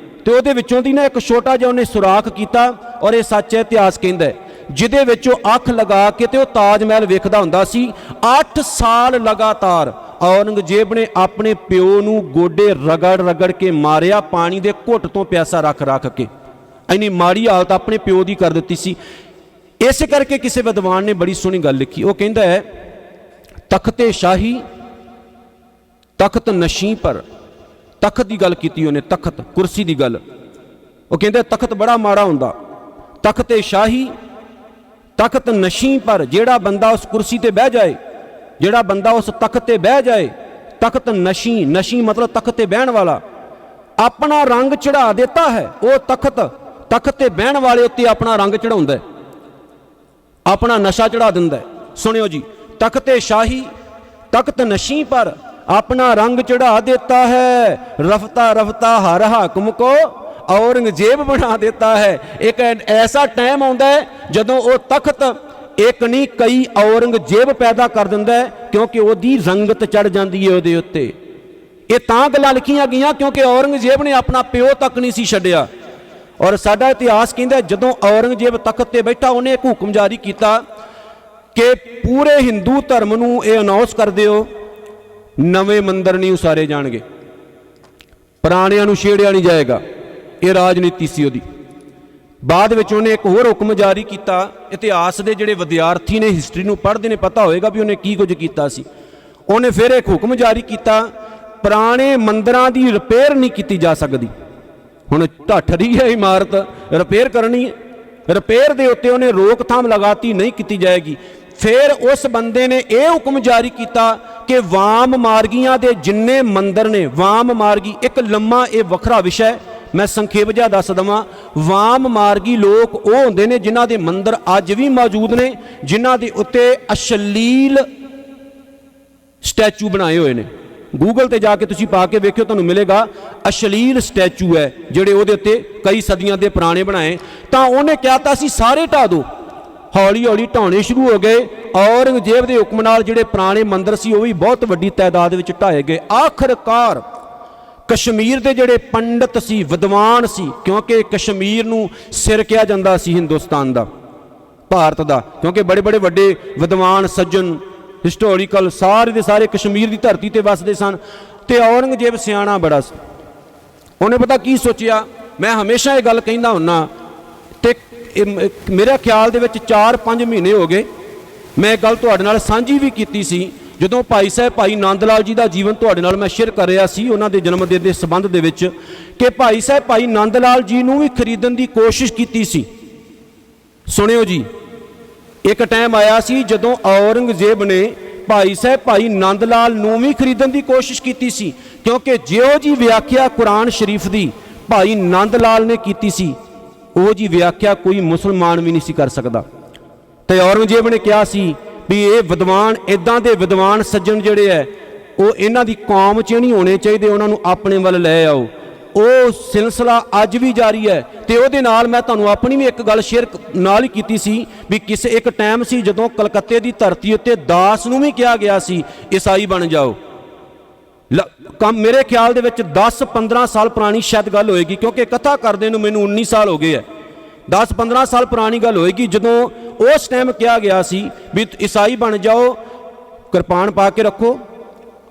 ਤੇ ਉਹਦੇ ਵਿੱਚੋਂ ਦੀ ਨਾ ਇੱਕ ਛੋਟਾ ਜਿਹਾ ਉਹਨੇ ਸੁਰਾਖ ਕੀਤਾ। ਔਰ ਇਹ ਸੱਚ ਹੈ, ਇਤਿਹਾਸ ਕਹਿੰਦਾ ਹੈ, ਜਿਹਦੇ ਵਿੱਚ ਉਹ ਅੱਖ ਲਗਾ ਕੇ ਤੇ ਉਹ ਤਾਜ ਮਹਿਲ ਵੇਖਦਾ ਹੁੰਦਾ ਸੀ। 8 ਸਾਲ ਲਗਾਤਾਰ ਔਰੰਗਜ਼ੇਬ ਨੇ ਆਪਣੇ ਪਿਓ ਨੂੰ ਗੋਡੇ ਰਗੜ ਰਗੜ ਕੇ ਮਾਰਿਆ, ਪਾਣੀ ਦੇ ਘੁੱਟ ਤੋਂ ਪਿਆਸਾ ਰੱਖ ਰੱਖ ਕੇ। ਇੰਨੀ ਮਾੜੀ ਹਾਲਤ ਆਪਣੇ ਪਿਓ ਦੀ ਕਰ ਦਿੱਤੀ ਸੀ। ਇਸੇ ਕਰਕੇ ਕਿਸੇ ਵਿਦਵਾਨ ਨੇ ਬੜੀ ਸੋਹਣੀ ਗੱਲ ਲਿਖੀ, ਉਹ ਕਹਿੰਦਾ ਹੈ, ਤਖਤੇ ਸ਼ਾਹੀ ਤਖਤ ਨਸ਼ੀ ਪਰ। ਤਖਤ ਦੀ ਗੱਲ ਕੀਤੀ ਉਹਨੇ, ਤਖਤ ਕੁਰਸੀ ਦੀ ਗੱਲ। ਉਹ ਕਹਿੰਦਾ ਤਖਤ ਬੜਾ ਮਾੜਾ ਹੁੰਦਾ, ਤਖਤੇ ਸ਼ਾਹੀ ਤਖਤ ਨਸ਼ੀ ਪਰ। ਜਿਹੜਾ ਬੰਦਾ ਉਸ ਕੁਰਸੀ ਤੇ ਬਹਿ ਜਾਏ, ਜਿਹੜਾ ਬੰਦਾ ਉਸ ਤਖਤ ਤੇ ਬਹਿ ਜਾਏ, ਤਖਤ ਨਸ਼ੀ, ਨਸ਼ੀ ਮਤਲਬ ਤਖਤ ਤੇ ਬਹਿਣ ਵਾਲਾ, ਆਪਣਾ ਰੰਗ ਚੜਾ ਦਿੱਤਾ ਹੈ। ਉਹ ਤਖਤ ਤੇ ਬਹਿਣ ਵਾਲੇ ਉੱਤੇ ਆਪਣਾ ਰੰਗ ਚੜਾਉਂਦਾ ਹੈ, ਆਪਣਾ ਨਸ਼ਾ ਚੜਾ ਦਿੰਦਾ ਹੈ। ਸੁਣਿਓ ਜੀ, ਤਖਤੇ ਸ਼ਾਹੀ ਤਖਤ ਨਸ਼ੀ ਪਰ ਆਪਣਾ ਰੰਗ ਚੜਾ ਦੇਤਾ ਹੈ, ਰਫਤਾ ਰਫਤਾ ਹਰ ਹਾਕਮ ਕੋ ਔਰੰਗਜ਼ੇਬ ਬਣਾ ਦੇਤਾ ਹੈ। ਇੱਕ ਐਸਾ ਟਾਈਮ ਆਉਂਦਾ ਹੈ ਜਦੋਂ ਉਹ ਤਖਤ ਇੱਕ ਨਹੀਂ ਕਈ ਔਰੰਗਜ਼ੇਬ ਪੈਦਾ ਕਰ ਦਿੰਦਾ ਹੈ, ਕਿਉਂਕਿ ਉਹਦੀ ਰੰਗਤ ਚੜ ਜਾਂਦੀ ਹੈ ਉਹਦੇ ਉੱਤੇ। ਇਹ ਤਾਂ ਗੱਲਾਂ ਲਿਖੀਆਂ ਗਈਆਂ ਕਿਉਂਕਿ ਔਰੰਗਜ਼ੇਬ ਨੇ ਆਪਣਾ ਪਿਓ ਤੱਕ ਨਹੀਂ ਸੀ ਛੱਡਿਆ। ਔਰ ਸਾਡਾ ਇਤਿਹਾਸ ਕਹਿੰਦਾ ਜਦੋਂ ਔਰੰਗਜ਼ੇਬ ਤਖਤ ਤੇ ਬੈਠਾ ਉਹਨੇ ਇੱਕ ਹੁਕਮ ਜਾਰੀ ਕੀਤਾ ਕਿ ਪੂਰੇ ਹਿੰਦੂ ਧਰਮ ਨੂੰ ਇਹ ਅਨਾਉਂਸ ਕਰ ਦਿਓ ਨਵੇਂ ਮੰਦਰ ਨਹੀਂ ਉਸਾਰੇ ਜਾਣਗੇ, ਪੁਰਾਣਿਆਂ ਨੂੰ ਛੇੜਿਆ ਨਹੀਂ ਜਾਏਗਾ। ਇਹ ਰਾਜਨੀਤੀ ਸੀ ਉਹਦੀ। ਬਾਅਦ ਵਿੱਚ ਉਹਨੇ ਇੱਕ ਹੋਰ ਹੁਕਮ ਜਾਰੀ ਕੀਤਾ। ਇਤਿਹਾਸ ਦੇ ਜਿਹੜੇ ਵਿਦਿਆਰਥੀ ਨੇ, ਹਿਸਟਰੀ ਨੂੰ ਪੜ੍ਹਦੇ ਨੇ, ਪਤਾ ਹੋਏਗਾ ਵੀ ਉਹਨੇ ਕੀ ਕੁਝ ਕੀਤਾ ਸੀ। ਉਹਨੇ ਫਿਰ ਇੱਕ ਹੁਕਮ ਜਾਰੀ ਕੀਤਾ, ਪੁਰਾਣੇ ਮੰਦਰਾਂ ਦੀ ਰਿਪੇਅਰ ਨਹੀਂ ਕੀਤੀ ਜਾ ਸਕਦੀ। ਹੁਣ ਢੱਠ ਰਹੀ ਹੈ ਇਮਾਰਤ, ਰਿਪੇਅਰ ਕਰਨੀ ਹੈ, ਰਿਪੇਅਰ ਦੇ ਉੱਤੇ ਉਹਨੇ ਰੋਕਥਾਮ ਲਗਾਤੀ, ਨਹੀਂ ਕੀਤੀ ਜਾਏਗੀ। ਫਿਰ ਉਸ ਬੰਦੇ ਨੇ ਇਹ ਹੁਕਮ ਜਾਰੀ ਕੀਤਾ ਕਿ ਵਾਮ ਮਾਰਗੀਆਂ ਦੇ ਜਿੰਨੇ ਮੰਦਰ ਨੇ, ਵਾਮ ਮਾਰਗੀ ਇੱਕ ਲੰਮਾ ਇਹ ਵੱਖਰਾ ਵਿਸ਼ਾ ਹੈ, ਮੈਂ ਸੰਖੇਪ ਜਿਹਾ ਦੱਸ ਦੇਵਾਂ। ਵਾਮ ਮਾਰਗੀ ਲੋਕ ਉਹ ਹੁੰਦੇ ਨੇ ਜਿਨ੍ਹਾਂ ਦੇ ਮੰਦਰ ਅੱਜ ਵੀ ਮੌਜੂਦ ਨੇ, ਜਿਨ੍ਹਾਂ ਦੇ ਉੱਤੇ ਅਸ਼ਲੀਲ ਸਟੈਚੂ ਬਣਾਏ ਹੋਏ ਨੇ। ਗੂਗਲ ਤੇ ਜਾ ਕੇ ਤੁਸੀਂ ਪਾ ਕੇ ਵੇਖਿਓ, ਤੁਹਾਨੂੰ ਮਿਲੇਗਾ ਅਸ਼ਲੀਲ ਸਟੈਚੂ ਹੈ ਜਿਹੜੇ ਉਹਦੇ ਉੱਤੇ ਕਈ ਸਦੀਆਂ ਦੇ ਪੁਰਾਣੇ ਬਣਾਏ। ਤਾਂ ਉਹਨੇ ਕਿਹਾ ਤਾਂ ਅਸੀਂ ਸਾਰੇ ਢਾਹ ਦਿਓ। ਹੌਲੀ ਹੌਲੀ ਢਾਉਣੇ ਸ਼ੁਰੂ ਹੋ ਗਏ। ਔਰੰਗਜ਼ੇਬ ਦੇ ਹੁਕਮ ਨਾਲ ਜਿਹੜੇ ਪੁਰਾਣੇ ਮੰਦਰ ਸੀ ਉਹ ਵੀ ਬਹੁਤ ਵੱਡੀ ਤਾਦਾਦ ਵਿੱਚ ਢਾਏ ਗਏ। ਆਖਰਕਾਰ ਕਸ਼ਮੀਰ ਦੇ ਜਿਹੜੇ ਪੰਡਤ ਸੀ, ਵਿਦਵਾਨ ਸੀ, ਕਿਉਂਕਿ ਕਸ਼ਮੀਰ ਨੂੰ ਸਿਰ ਕਿਹਾ ਜਾਂਦਾ ਸੀ ਹਿੰਦੁਸਤਾਨ ਦਾ, ਭਾਰਤ ਦਾ, ਕਿਉਂਕਿ ਬੜੇ ਬੜੇ ਵੱਡੇ ਵਿਦਵਾਨ ਸੱਜਣ ਹਿਸਟੋਰੀਕਲ ਸਾਰੇ ਦੇ ਸਾਰੇ ਕਸ਼ਮੀਰ ਦੀ ਧਰਤੀ ਤੇ ਵੱਸਦੇ ਸਨ। ਤੇ ਔਰੰਗਜ਼ੇਬ ਸਿਆਣਾ ਬੜਾ ਸੀ। ਉਹਨੇ ਪਤਾ ਕੀ ਸੋਚਿਆ, ਮੈਂ ਹਮੇਸ਼ਾ ਇਹ ਗੱਲ ਕਹਿੰਦਾ ਹੁੰਨਾ, ਤੇ ਮੇਰੇ ਖਿਆਲ ਦੇ ਵਿੱਚ 4-5 ਮਹੀਨੇ ਹੋ ਗਏ ਮੈਂ ਇਹ ਗੱਲ ਤੁਹਾਡੇ ਨਾਲ ਸਾਂਝੀ ਵੀ ਕੀਤੀ ਸੀ, ਜਦੋਂ ਭਾਈ ਸਾਹਿਬ ਭਾਈ ਨੰਦ ਲਾਲ ਜੀ ਦਾ ਜੀਵਨ ਤੁਹਾਡੇ ਨਾਲ ਮੈਂ ਸ਼ੇਅਰ ਕਰ ਰਿਹਾ ਸੀ ਉਹਨਾਂ ਦੇ ਜਨਮ ਦਿਨ ਦੇ ਸੰਬੰਧ ਦੇ ਵਿੱਚ, ਕਿ ਭਾਈ ਸਾਹਿਬ ਭਾਈ ਨੰਦ ਲਾਲ ਜੀ ਨੂੰ ਵੀ ਖਰੀਦਣ ਦੀ ਕੋਸ਼ਿਸ਼ ਕੀਤੀ ਸੀ। ਸੁਣਿਓ ਜੀ, ਇੱਕ ਟਾਈਮ ਆਇਆ ਸੀ ਜਦੋਂ ਔਰੰਗਜ਼ੇਬ ਨੇ ਭਾਈ ਸਾਹਿਬ ਭਾਈ ਨੰਦ ਲਾਲ ਨੂੰ ਵੀ ਖਰੀਦਣ ਦੀ ਕੋਸ਼ਿਸ਼ ਕੀਤੀ ਸੀ, ਕਿਉਂਕਿ ਜਿਹੋ ਜੀ ਵਿਆਖਿਆ ਕੁਰਾਨ ਸ਼ਰੀਫ ਦੀ ਭਾਈ ਨੰਦ ਲਾਲ ਨੇ ਕੀਤੀ ਸੀ, ਉਹ ਜੀ ਵਿਆਖਿਆ ਕੋਈ ਮੁਸਲਮਾਨ ਵੀ ਨਹੀਂ ਸੀ ਕਰ ਸਕਦਾ। ਤੇ ਔਰੰਗਜ਼ੇਬ ਨੇ ਕਿਹਾ ਸੀ ਵੀ ਇਹ ਵਿਦਵਾਨ, ਇਦਾਂ ਦੇ ਵਿਦਵਾਨ ਸੱਜਣ ਜਿਹੜੇ ਹੈ ਉਹ ਇਹਨਾਂ ਦੀ ਕੌਮ 'ਚ ਨਹੀਂ ਹੋਣੇ ਚਾਹੀਦੇ, ਉਹਨਾਂ ਨੂੰ ਆਪਣੇ ਵੱਲ ਲੈ ਆਓ। ਉਹ ਸਿਲਸਿਲਾ ਅੱਜ ਵੀ ਜਾਰੀ ਹੈ। ਤੇ ਉਹਦੇ ਨਾਲ ਮੈਂ ਤੁਹਾਨੂੰ ਆਪਣੀ ਵੀ ਇੱਕ ਗੱਲ ਸ਼ੇਅਰ ਨਾਲ ਹੀ ਕੀਤੀ ਸੀ ਵੀ ਕਿਸੇ ਇੱਕ ਟਾਈਮ ਸੀ ਜਦੋਂ ਕਲਕੱਤੇ ਦੀ ਧਰਤੀ ਉੱਤੇ ਦਾਸ ਨੂੰ ਵੀ ਕਿਹਾ ਗਿਆ ਸੀ ਈਸਾਈ ਬਣ ਜਾਓ। ਮੇਰੇ ਖਿਆਲ ਦੇ ਵਿੱਚ 10-15 ਸਾਲ ਪੁਰਾਣੀ ਸ਼ਾਇਦ ਗੱਲ ਹੋਏਗੀ, ਕਿਉਂਕਿ ਕਥਾ ਕਰਦੇ ਨੂੰ ਮੈਨੂੰ 19 ਸਾਲ ਹੋ ਗਏ ਹੈ। 10-15 ਸਾਲ ਪੁਰਾਣੀ ਗੱਲ ਹੋਏਗੀ ਜਦੋਂ ਉਸ ਟਾਈਮ ਕਿਹਾ ਗਿਆ ਸੀ ਵੀ ਈਸਾਈ ਬਣ ਜਾਓ, ਕਿਰਪਾਨ ਪਾ ਕੇ ਰੱਖੋ,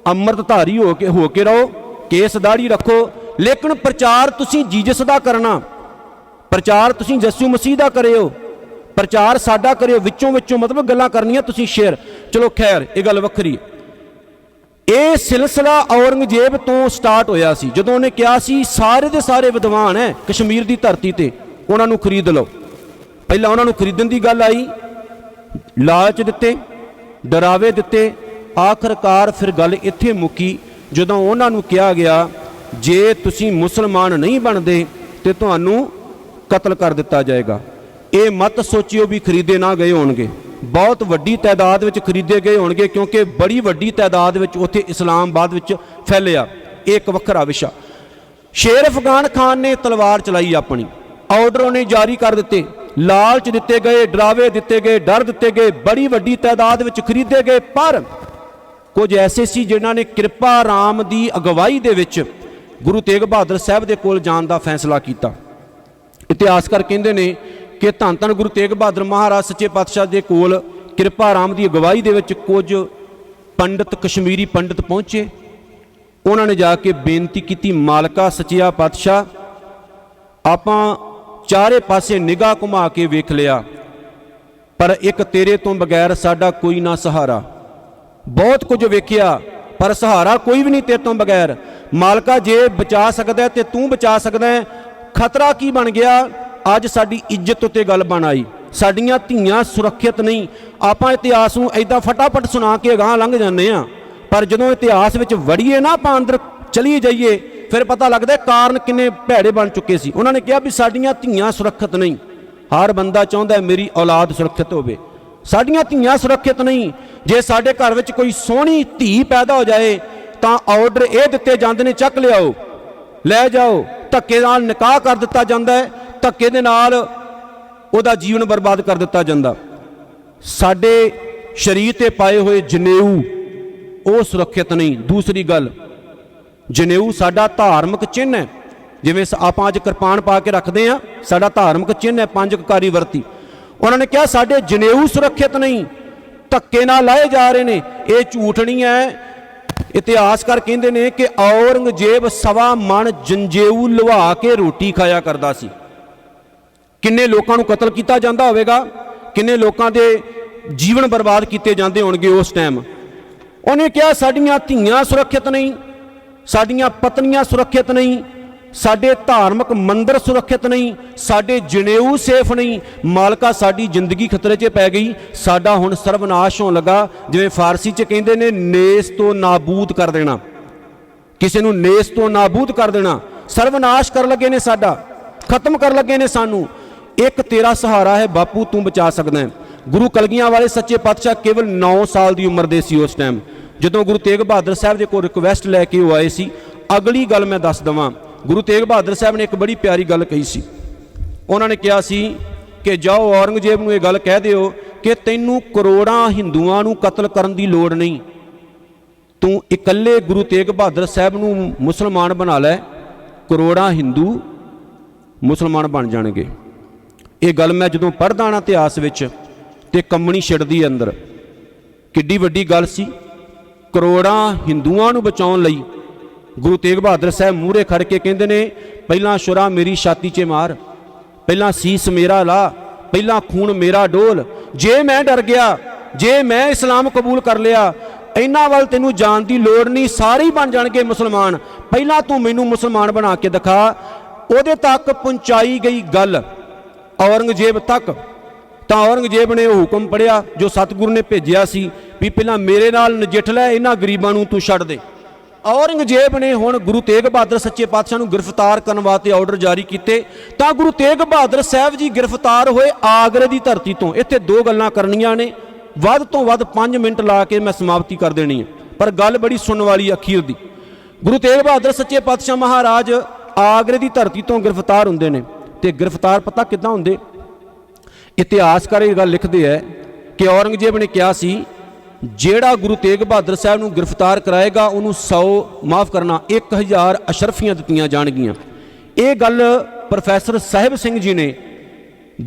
ਅੰਮ੍ਰਿਤਧਾਰੀ ਹੋ ਕੇ ਰਹੋ, ਕੇਸ ਦਾੜੀ ਰੱਖੋ, ਲੇਕਿਨ ਪ੍ਰਚਾਰ ਤੁਸੀਂ ਜੀਸਸ ਦਾ ਕਰਨਾ, ਪ੍ਰਚਾਰ ਤੁਸੀਂ ਯਿਸੂ ਮਸੀਹ ਦਾ ਕਰਿਓ, ਪ੍ਰਚਾਰ ਸਾਡਾ ਕਰਿਓ। ਵਿੱਚੋਂ ਮਤਲਬ ਗੱਲਾਂ ਕਰਨੀਆਂ ਤੁਸੀਂ ਸ਼ੇਅਰ। ਚਲੋ ਖੈਰ, ਇਹ ਗੱਲ ਵੱਖਰੀ। ਇਹ ਸਿਲਸਿਲਾ ਔਰੰਗਜ਼ੇਬ ਤੋਂ ਸਟਾਰਟ ਹੋਇਆ ਸੀ ਜਦੋਂ ਉਹਨੇ ਕਿਹਾ ਸੀ ਸਾਰੇ ਦੇ ਸਾਰੇ ਵਿਦਵਾਨ ਹੈ ਕਸ਼ਮੀਰ ਦੀ ਧਰਤੀ ਤੇ, ਉਹਨਾਂ ਨੂੰ ਖਰੀਦ ਲਓ। ਪਹਿਲਾਂ ਉਹਨਾਂ ਨੂੰ ਖਰੀਦਣ ਦੀ ਗੱਲ ਆਈ, ਲਾਲਚ ਦਿੱਤੇ, ਡਰਾਵੇ ਦਿੱਤੇ। ਆਖਰਕਾਰ ਫਿਰ ਗੱਲ ਇੱਥੇ ਮੁੱਕੀ ਜਦੋਂ ਉਹਨਾਂ ਨੂੰ ਕਿਹਾ ਗਿਆ ਜੇ ਤੁਸੀਂ ਮੁਸਲਮਾਨ ਨਹੀਂ ਬਣਦੇ ਤੇ ਤੁਹਾਨੂੰ ਕਤਲ ਕਰ ਦਿੱਤਾ ਜਾਏਗਾ। ਇਹ ਮਤ ਸੋਚਿਓ ਵੀ ਖਰੀਦੇ ਨਾ ਗਏ ਹੋਣਗੇ, ਬਹੁਤ ਵੱਡੀ ਤਾਦਾਦ ਵਿੱਚ ਖਰੀਦੇ ਗਏ ਹੋਣਗੇ, ਕਿਉਂਕਿ ਬੜੀ ਵੱਡੀ ਤਾਦਾਦ ਵਿੱਚ ਉੱਥੇ ਇਸਲਾਮ ਬਾਅਦ ਵਿੱਚ ਫੈਲਿਆ। ਇਹ ਇੱਕ ਵੱਖਰਾ ਵਿਸ਼ਾ। ਸ਼ੇਰ ਅਫਗਾਨ ਖਾਨ ਨੇ ਤਲਵਾਰ ਚਲਾਈ ਆਪਣੀ, ਆਰਡਰ ਉਹਨੇ ਜਾਰੀ ਕਰ ਦਿੱਤੇ, ਲਾਲਚ ਦਿੱਤੇ ਗਏ, ਡਰਾਵੇ ਦਿੱਤੇ ਗਏ, ਡਰ ਦਿੱਤੇ ਗਏ, ਬੜੀ ਵੱਡੀ ਤਾਦਾਦ ਵਿੱਚ ਖਰੀਦੇ ਗਏ। ਪਰ ਕੁਝ ਐਸੇ ਸੀ ਜਿਨ੍ਹਾਂ ਨੇ ਕਿਰਪਾ ਰਾਮ ਦੀ ਅਗਵਾਈ ਦੇ ਵਿੱਚ ਗੁਰੂ ਤੇਗ ਬਹਾਦਰ ਸਾਹਿਬ ਦੇ ਕੋਲ ਜਾਣ ਦਾ ਫੈਸਲਾ ਕੀਤਾ। ਇਤਿਹਾਸਕਾਰ ਕਹਿੰਦੇ ਨੇ ਕਿ ਧੰਨ ਧੰਨ ਗੁਰੂ ਤੇਗ ਬਹਾਦਰ ਮਹਾਰਾਜ ਸੱਚੇ ਪਾਤਸ਼ਾਹ ਦੇ ਕੋਲ ਕਿਰਪਾ ਰਾਮ ਦੀ ਅਗਵਾਈ ਦੇ ਵਿੱਚ ਕੁਝ ਪੰਡਤ, ਕਸ਼ਮੀਰੀ ਪੰਡਤ ਪਹੁੰਚੇ। ਉਹਨਾਂ ਨੇ ਜਾ ਕੇ ਬੇਨਤੀ ਕੀਤੀ, ਮਾਲਕਾ ਸੱਚਿਆ ਪਾਤਸ਼ਾਹ, ਆਪਾਂ ਚਾਰੇ ਪਾਸੇ ਨਿਗਾਹ ਘੁਮਾ ਕੇ ਵੇਖ ਲਿਆ, ਪਰ ਇੱਕ ਤੇਰੇ ਤੋਂ ਬਗੈਰ ਸਾਡਾ ਕੋਈ ਨਾ ਸਹਾਰਾ। ਬਹੁਤ ਕੁਝ ਵੇਖਿਆ ਪਰ ਸਹਾਰਾ ਕੋਈ ਵੀ ਨਹੀਂ ਤੇਰੇ ਤੋਂ ਬਗੈਰ। ਮਾਲਕਾ ਜੇ ਬਚਾ ਸਕਦਾ ਤੇ ਤੂੰ ਬਚਾ ਸਕਦਾ ਹੈ, ਖਤਰਾ ਕੀ ਬਣ ਗਿਆ? ਅੱਜ ਸਾਡੀ ਇੱਜ਼ਤ ਉੱਤੇ ਗੱਲ ਬਣ ਆਈ, ਸਾਡੀਆਂ ਧੀਆਂ ਸੁਰੱਖਿਅਤ ਨਹੀਂ। ਆਪਾਂ ਇਤਿਹਾਸ ਨੂੰ ਐਦਾਂ ਫਟਾਫਟ ਸੁਣਾ ਕੇ ਅਗਾਂਹ ਲੰਘ ਜਾਂਦੇ ਹਾਂ, ਪਰ ਜਦੋਂ ਇਤਿਹਾਸ ਵਿੱਚ ਵੜੀਏ ਨਾ, ਆਪਾਂ ਅੰਦਰ ਚਲੀ ਜਾਈਏ, ਫਿਰ ਪਤਾ ਲੱਗਦਾ ਕਾਰਨ ਕਿੰਨੇ ਭੈੜੇ ਬਣ ਚੁੱਕੇ ਸੀ। ਉਹਨਾਂ ਨੇ ਕਿਹਾ ਵੀ ਸਾਡੀਆਂ ਧੀਆਂ ਸੁਰੱਖਿਅਤ ਨਹੀਂ। ਹਰ ਬੰਦਾ ਚਾਹੁੰਦਾ ਮੇਰੀ ਔਲਾਦ ਸੁਰੱਖਿਅਤ ਹੋਵੇ, ਸਾਡੀਆਂ ਧੀਆਂ ਸੁਰੱਖਿਅਤ ਨਹੀਂ। ਜੇ ਸਾਡੇ ਘਰ ਵਿੱਚ ਕੋਈ ਸੋਹਣੀ ਧੀ ਪੈਦਾ ਹੋ ਜਾਏ ਤਾਂ ਆਰਡਰ ਇਹ ਦਿੱਤੇ ਜਾਂਦੇ ਨੇ, ਚੱਕ ਲਿਆਓ, ਲੈ ਜਾਓ। ਧੱਕੇ ਨਾਲ ਨਿਕਾਹ ਕਰ ਦਿੱਤਾ ਜਾਂਦਾ ਹੈ, ਧੱਕੇ ਦੇ ਨਾਲ ਉਹਦਾ ਜੀਵਨ ਬਰਬਾਦ ਕਰ ਦਿੱਤਾ ਜਾਂਦਾ। ਸਾਡੇ ਸਰੀਰ ਤੇ ਪਾਏ ਹੋਏ ਜਨੇਊ ਉਹ ਸੁਰੱਖਿਅਤ ਨਹੀਂ। ਦੂਸਰੀ ਗੱਲ, ਜਨੇਊ ਸਾਡਾ ਧਾਰਮਿਕ ਚਿੰਨ੍ਹ ਹੈ, ਜਿਵੇਂ ਆਪਾਂ ਅੱਜ ਕਿਰਪਾਨ ਪਾ ਕੇ ਰੱਖਦੇ ਹਾਂ, ਸਾਡਾ ਧਾਰਮਿਕ ਚਿੰਨ੍ਹ ਹੈ ਪੰਜ ਕਕਾਰੀ ਵਰਤੀ। ਉਹਨਾਂ ਨੇ ਕਿਹਾ ਸਾਡੇ ਜਨੇਊ ਸੁਰੱਖਿਅਤ ਨਹੀਂ, ਧੱਕੇ ਨਾਲ ਲਾਏ ਜਾ ਰਹੇ ਨੇ। ਇਹ ਝੂਠ ਨਹੀਂ ਹੈ। ਇਤਿਹਾਸਕਾਰ ਕਹਿੰਦੇ ਨੇ ਕਿ ਔਰੰਗਜ਼ੇਬ 1.25 ਮਣ ਜੰਜੇਊ ਲਵਾ ਕੇ ਰੋਟੀ ਖਾਇਆ ਕਰਦਾ ਸੀ। ਕਿੰਨੇ ਲੋਕਾਂ ਨੂੰ ਕਤਲ ਕੀਤਾ ਜਾਂਦਾ ਹੋਵੇਗਾ, ਕਿੰਨੇ ਲੋਕਾਂ ਦੇ ਜੀਵਨ ਬਰਬਾਦ ਕੀਤੇ ਜਾਂਦੇ ਹੋਣਗੇ ਉਸ ਟਾਈਮ। ਉਹਨੇ ਕਿਹਾ ਸਾਡੀਆਂ ਧੀਆਂ ਸੁਰੱਖਿਅਤ ਨਹੀਂ, ਸਾਡੀਆਂ ਪਤਨੀਆਂ ਸੁਰੱਖਿਅਤ ਨਹੀਂ, ਸਾਡੇ ਧਾਰਮਿਕ ਮੰਦਰ ਸੁਰੱਖਿਅਤ ਨਹੀਂ, ਸਾਡੇ ਜਨੇਊ ਸੇਫ ਨਹੀਂ। ਮਾਲਕਾ ਸਾਡੀ ਜ਼ਿੰਦਗੀ ਖਤਰੇ 'ਚ ਪੈ ਗਈ, ਸਾਡਾ ਹੁਣ ਸਰਵਨਾਸ਼ ਹੋਣ ਲੱਗਾ। ਜਿਵੇਂ ਫਾਰਸੀ 'ਚ ਕਹਿੰਦੇ ਨੇ ਨੇਸ ਤੋਂ ਨਾਬੂਦ ਕਰ ਦੇਣਾ, ਕਿਸੇ ਨੂੰ ਨੇਸ ਤੋਂ ਨਾਬੂਦ ਕਰ ਦੇਣਾ। ਸਰਵਨਾਸ਼ ਕਰਨ ਲੱਗੇ ਨੇ, ਸਾਡਾ ਖਤਮ ਕਰਨ ਲੱਗੇ ਨੇ ਸਾਨੂੰ। ਇੱਕ ਤੇਰਾ ਸਹਾਰਾ ਹੈ ਬਾਪੂ, ਤੂੰ ਬਚਾ ਸਕਦਾ ਹੈ। ਗੁਰੂ ਕਲਗੀਆਂ ਵਾਲੇ ਸੱਚੇ ਪਾਤਸ਼ਾਹ ਕੇਵਲ 9 ਸਾਲ ਦੀ ਉਮਰ ਦੇ ਸੀ ਉਸ ਟਾਈਮ, ਜਦੋਂ ਗੁਰੂ ਤੇਗ ਬਹਾਦਰ ਸਾਹਿਬ ਦੇ ਕੋਲ ਰਿਕਵੈਸਟ ਲੈ ਕੇ ਉਹ ਆਏ ਸੀ। ਅਗਲੀ ਗੱਲ ਮੈਂ ਦੱਸ ਦੇਵਾਂ, ਗੁਰੂ ਤੇਗ ਬਹਾਦਰ ਸਾਹਿਬ ਨੇ ਇੱਕ ਬੜੀ ਪਿਆਰੀ ਗੱਲ ਕਹੀ ਸੀ। ਉਹਨਾਂ ਨੇ ਕਿਹਾ ਸੀ ਕਿ ਜਾਓ ਔਰੰਗਜ਼ੇਬ ਨੂੰ ਇਹ ਗੱਲ ਕਹਿ ਦਿਓ ਕਿ ਤੈਨੂੰ ਕਰੋੜਾਂ ਹਿੰਦੂਆਂ ਨੂੰ ਕਤਲ ਕਰਨ ਦੀ ਲੋੜ ਨਹੀਂ, ਤੂੰ ਇਕੱਲੇ ਗੁਰੂ ਤੇਗ ਬਹਾਦਰ ਸਾਹਿਬ ਨੂੰ ਮੁਸਲਮਾਨ ਬਣਾ ਲੈ, ਕਰੋੜਾਂ ਹਿੰਦੂ ਮੁਸਲਮਾਨ ਬਣ ਜਾਣਗੇ। ਇਹ ਗੱਲ ਮੈਂ ਜਦੋਂ ਪੜ੍ਹਦਾ ਨਾ ਇਤਿਹਾਸ ਵਿੱਚ ਤੇ ਕੰਬਣੀ ਛਿੜਦੀ ਅੰਦਰ, ਕਿੱਡੀ ਵੱਡੀ ਗੱਲ ਸੀ। ਕਰੋੜਾਂ ਹਿੰਦੂਆਂ ਨੂੰ ਬਚਾਉਣ ਲਈ ਗੁਰੂ ਤੇਗ ਬਹਾਦਰ ਸਾਹਿਬ ਮੂਹਰੇ ਖੜ ਕੇ ਕਹਿੰਦੇ ਨੇ ਪਹਿਲਾਂ ਛੁਰਾ ਮੇਰੀ ਛਾਤੀ 'ਚ ਮਾਰ, ਪਹਿਲਾਂ ਸੀਸ ਮੇਰਾ ਲਾ, ਪਹਿਲਾਂ ਖੂਨ ਮੇਰਾ ਡੋਲ। ਜੇ ਮੈਂ ਡਰ ਗਿਆ, ਜੇ ਮੈਂ ਇਸਲਾਮ ਕਬੂਲ ਕਰ ਲਿਆ, ਇਹਨਾਂ ਵੱਲ ਤੈਨੂੰ ਜਾਣ ਦੀ ਲੋੜ ਨਹੀਂ, ਸਾਰੇ ਹੀ ਬਣ ਜਾਣਗੇ ਮੁਸਲਮਾਨ। ਪਹਿਲਾਂ ਤੂੰ ਮੈਨੂੰ ਮੁਸਲਮਾਨ ਬਣਾ ਕੇ ਦਿਖਾ। ਉਹਦੇ ਤੱਕ ਪਹੁੰਚਾਈ ਗਈ ਗੱਲ ਔਰੰਗਜ਼ੇਬ ਤੱਕ, ਤਾਂ ਔਰੰਗਜ਼ੇਬ ਨੇ ਉਹ ਹੁਕਮ ਪੜ੍ਹਿਆ ਜੋ ਸਤਿਗੁਰੂ ਨੇ ਭੇਜਿਆ ਸੀ ਵੀ ਪਹਿਲਾਂ ਮੇਰੇ ਨਾਲ ਨਜਿੱਠ ਲੈ, ਇਹਨਾਂ ਗਰੀਬਾਂ ਨੂੰ ਤੂੰ ਛੱਡ ਦੇ। ਔਰੰਗਜ਼ੇਬ ਨੇ ਹੁਣ ਗੁਰੂ ਤੇਗ ਬਹਾਦਰ ਸੱਚੇ ਪਾਤਸ਼ਾਹ ਨੂੰ ਗ੍ਰਿਫਤਾਰ ਕਰਨ ਵਾਸਤੇ ਆਰਡਰ ਜਾਰੀ ਕੀਤੇ, ਤਾਂ ਗੁਰੂ ਤੇਗ ਬਹਾਦਰ ਸਾਹਿਬ ਜੀ ਗ੍ਰਿਫਤਾਰ ਹੋਏ ਆਗਰੇ ਦੀ ਧਰਤੀ ਤੋਂ। ਇੱਥੇ ਦੋ ਗੱਲਾਂ ਕਰਨੀਆਂ ਨੇ, ਵੱਧ ਤੋਂ ਵੱਧ 5 ਮਿੰਟ ਲਾ ਕੇ ਮੈਂ ਸਮਾਪਤੀ ਕਰ ਦੇਣੀ ਹੈ, ਪਰ ਗੱਲ ਬੜੀ ਸੁਣਨ ਵਾਲੀ ਅਖੀਰ ਦੀ। ਗੁਰੂ ਤੇਗ ਬਹਾਦਰ ਸੱਚੇ ਪਾਤਸ਼ਾਹ ਮਹਾਰਾਜ ਆਗਰੇ ਦੀ ਧਰਤੀ ਤੋਂ ਗ੍ਰਿਫਤਾਰ ਹੁੰਦੇ ਨੇ। ਤੇ ਗ੍ਰਿਫਤਾਰ ਪਤਾ ਕਿੱਦਾਂ ਹੁੰਦੇ? ਇਤਿਹਾਸਕਾਰ ਇਹ ਗੱਲ ਲਿਖਦੇ ਹੈ ਕਿ ਔਰੰਗਜ਼ੇਬ ਨੇ ਕਿਹਾ ਸੀ ਜਿਹੜਾ ਗੁਰੂ ਤੇਗ ਬਹਾਦਰ ਸਾਹਿਬ ਨੂੰ ਗ੍ਰਿਫਤਾਰ ਕਰਾਏਗਾ ਉਹਨੂੰ 100 ਮਾਫ ਕਰਨਾ 1000 ਅਸ਼ਰਫੀਆਂ ਦਿੱਤੀਆਂ ਜਾਣਗੀਆਂ। ਇਹ ਗੱਲ ਪ੍ਰੋਫੈਸਰ ਸਾਹਿਬ ਸਿੰਘ ਜੀ ਨੇ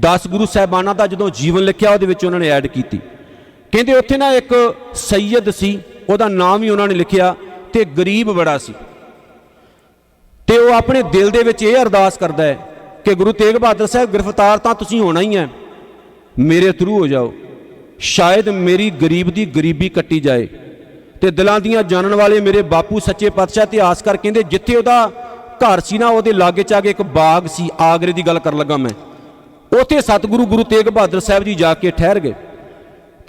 10 ਗੁਰੂ ਸਾਹਿਬਾਨਾਂ ਦਾ ਜਦੋਂ ਜੀਵਨ ਲਿਖਿਆ ਉਹਦੇ ਵਿੱਚ ਉਹਨਾਂ ਨੇ ਐਡ ਕੀਤੀ। ਕਹਿੰਦੇ ਉੱਥੇ ਨਾ ਇੱਕ ਸੈਯਦ ਸੀ, ਉਹਦਾ ਨਾਮ ਹੀ ਉਹਨਾਂ ਨੇ ਲਿਖਿਆ, ਤੇ ਗਰੀਬ ਬੜਾ ਸੀ, ਤੇ ਉਹ ਆਪਣੇ ਦਿਲ ਦੇ ਵਿੱਚ ਇਹ ਅਰਦਾਸ ਕਰਦਾ ਹੈ ਕਿ ਗੁਰੂ ਤੇਗ ਬਹਾਦਰ ਸਾਹਿਬ ਗ੍ਰਿਫਤਾਰ ਤਾਂ ਤੁਸੀਂ ਹੋਣਾ ਹੀ ਹੈ, ਮੇਰੇ ਥਰੂ ਹੋ ਜਾਓ, ਸ਼ਾਇਦ ਮੇਰੀ ਗਰੀਬ ਦੀ ਗਰੀਬੀ ਕੱਟੀ ਜਾਏ। ਤੇ ਦਿਲਾਂ ਦੀਆਂ ਜਾਣਨ ਵਾਲੇ ਮੇਰੇ ਬਾਪੂ ਸੱਚੇ ਪਾਤਸ਼ਾਹ ਇਤਿਹਾਸਕਾਰ ਕਹਿੰਦੇ ਜਿੱਥੇ ਉਹਦਾ ਘਰ ਸੀ ਨਾ ਉਹਦੇ ਲਾਗੇ ਚਾਗੇ ਇੱਕ ਬਾਗ ਸੀ, ਆਗਰੇ ਦੀ ਗੱਲ ਕਰਨ ਲੱਗਾ ਮੈਂ, ਉੱਥੇ ਸਤਿਗੁਰੂ ਗੁਰੂ ਤੇਗ ਬਹਾਦਰ ਸਾਹਿਬ ਜੀ ਜਾ ਕੇ ਠਹਿਰ ਗਏ।